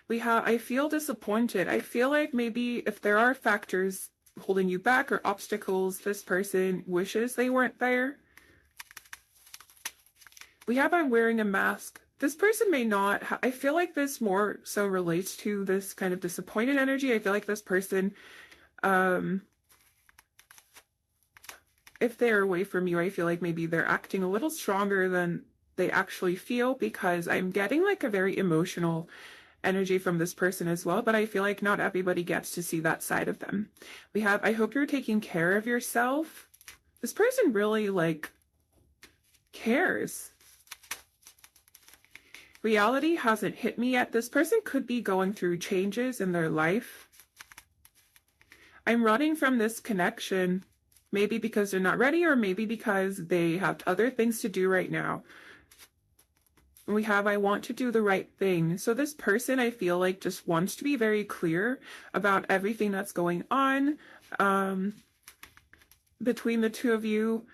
We have, I feel disappointed. I feel like maybe if there are factors holding you back or obstacles, this person wishes they weren't there. We have I'm wearing a mask. This person may not, I feel like this more so relates to this kind of disappointed energy. I feel like this person, if they're away from you, I feel like maybe they're acting a little stronger than they actually feel, because I'm getting like a very emotional energy from this person as well, but I feel like not everybody gets to see that side of them. We have, I hope you're taking care of yourself. This person really like cares. Reality hasn't hit me yet. This person could be going through changes in their life. I'm running from this connection, maybe because they're not ready, or maybe because they have other things to do right now. We have, I want to do the right thing. So this person, I feel like, just wants to be very clear about everything that's going on between the two of you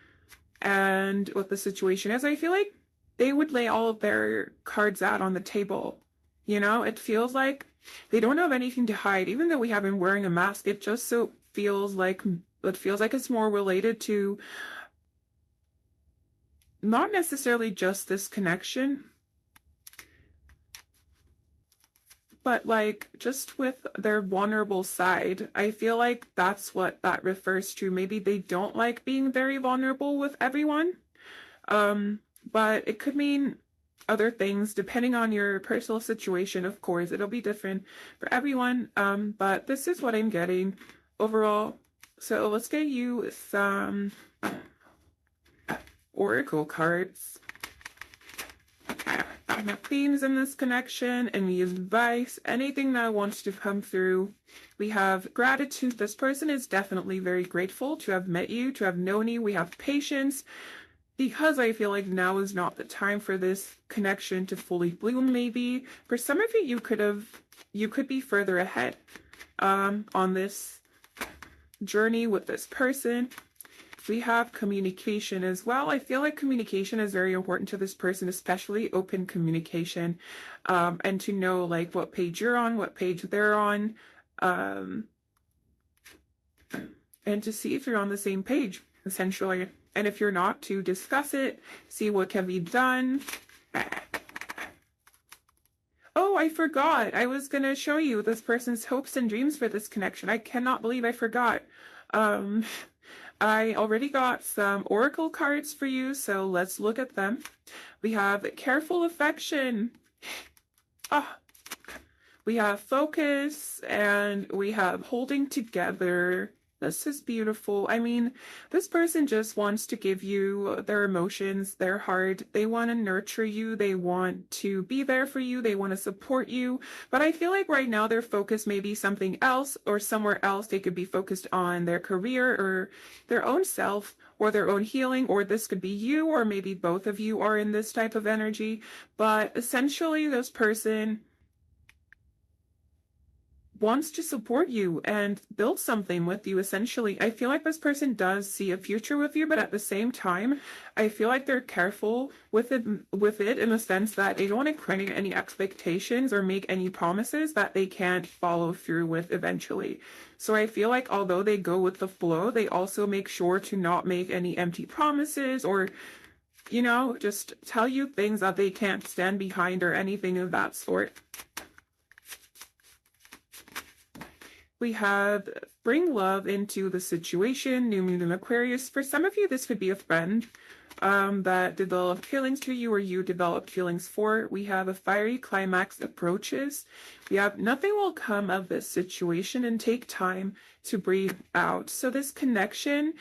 and what the situation is. I feel like they would lay all of their cards out on the table. You know, it feels like they don't have anything to hide. Even though we have him wearing a mask, it just so feels like, it's more related to not necessarily just this connection, but like just with their vulnerable side. I feel like that's what that refers to. Maybe they don't like being very vulnerable with everyone. But it could mean other things depending on your personal situation. Of course, it'll be different for everyone. But this is what I'm getting overall. So let's get you some oracle cards. Themes in this connection, and the advice, anything that wants to come through. We have gratitude. This person is definitely very grateful to have met you, to have known you. We have patience, because I feel like now is not the time for this connection to fully bloom. Maybe for some of you, you could be further ahead on this journey with this person. We have communication as well. I feel like communication is very important to this person, especially open communication, and to know like what page you're on, what page they're on, and to see if you're on the same page, essentially. And if you're not, to discuss it, see what can be done. Oh, I forgot. I was going to show you this person's hopes and dreams for this connection. I cannot believe I forgot. I already got some oracle cards for you, so let's look at them. We have careful affection. We have focus, and we have holding together. This is beautiful. I mean, this person just wants to give you their emotions, their heart. They want to nurture you. They want to be there for you. They want to support you. But I feel like right now their focus may be something else or somewhere else. They could be focused on their career or their own self or their own healing, or this could be you, or maybe both of you are in this type of energy. But essentially, this person wants to support you and build something with you, essentially. I feel like this person does see a future with you, but at the same time, I feel like they're careful with it in the sense that they don't want to create any expectations or make any promises that they can't follow through with eventually. So I feel like although they go with the flow, they also make sure to not make any empty promises or, you know, just tell you things that they can't stand behind or anything of that sort. We have bring love into the situation, new moon in Aquarius. For some of you, this could be a friend that developed feelings to you or you developed feelings for. We have a fiery climax approaches. We have nothing will come of this situation and take time to breathe out. So this connection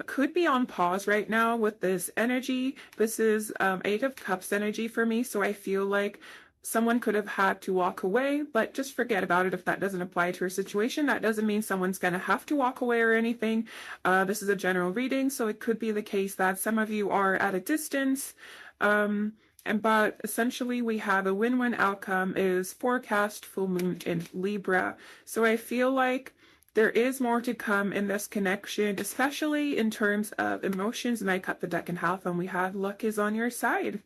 could be on pause right now with this energy. This is Eight of Cups energy for me. So I feel like someone could have had to walk away, but just forget about it if that doesn't apply to your situation. That doesn't mean someone's going to have to walk away or anything. This is a general reading, so it could be the case that some of you are at a distance. But essentially we have a win-win outcome is forecast full moon in Libra. So I feel like there is more to come in this connection, especially in terms of emotions. And I cut the deck in half and we have luck is on your side.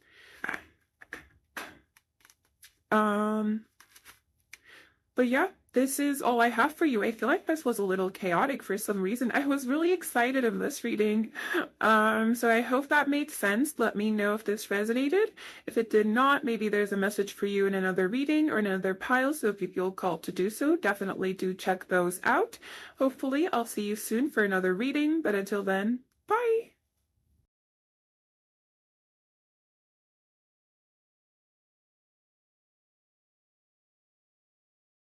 But yeah, this is all I have for you. I feel like this was a little chaotic for some reason. I was really excited of this reading. So I hope that made sense. Let me know if this resonated. If it did not, maybe there's a message for you in another reading or another pile. So if you feel called to do so, definitely do check those out. Hopefully I'll see you soon for another reading. But until then,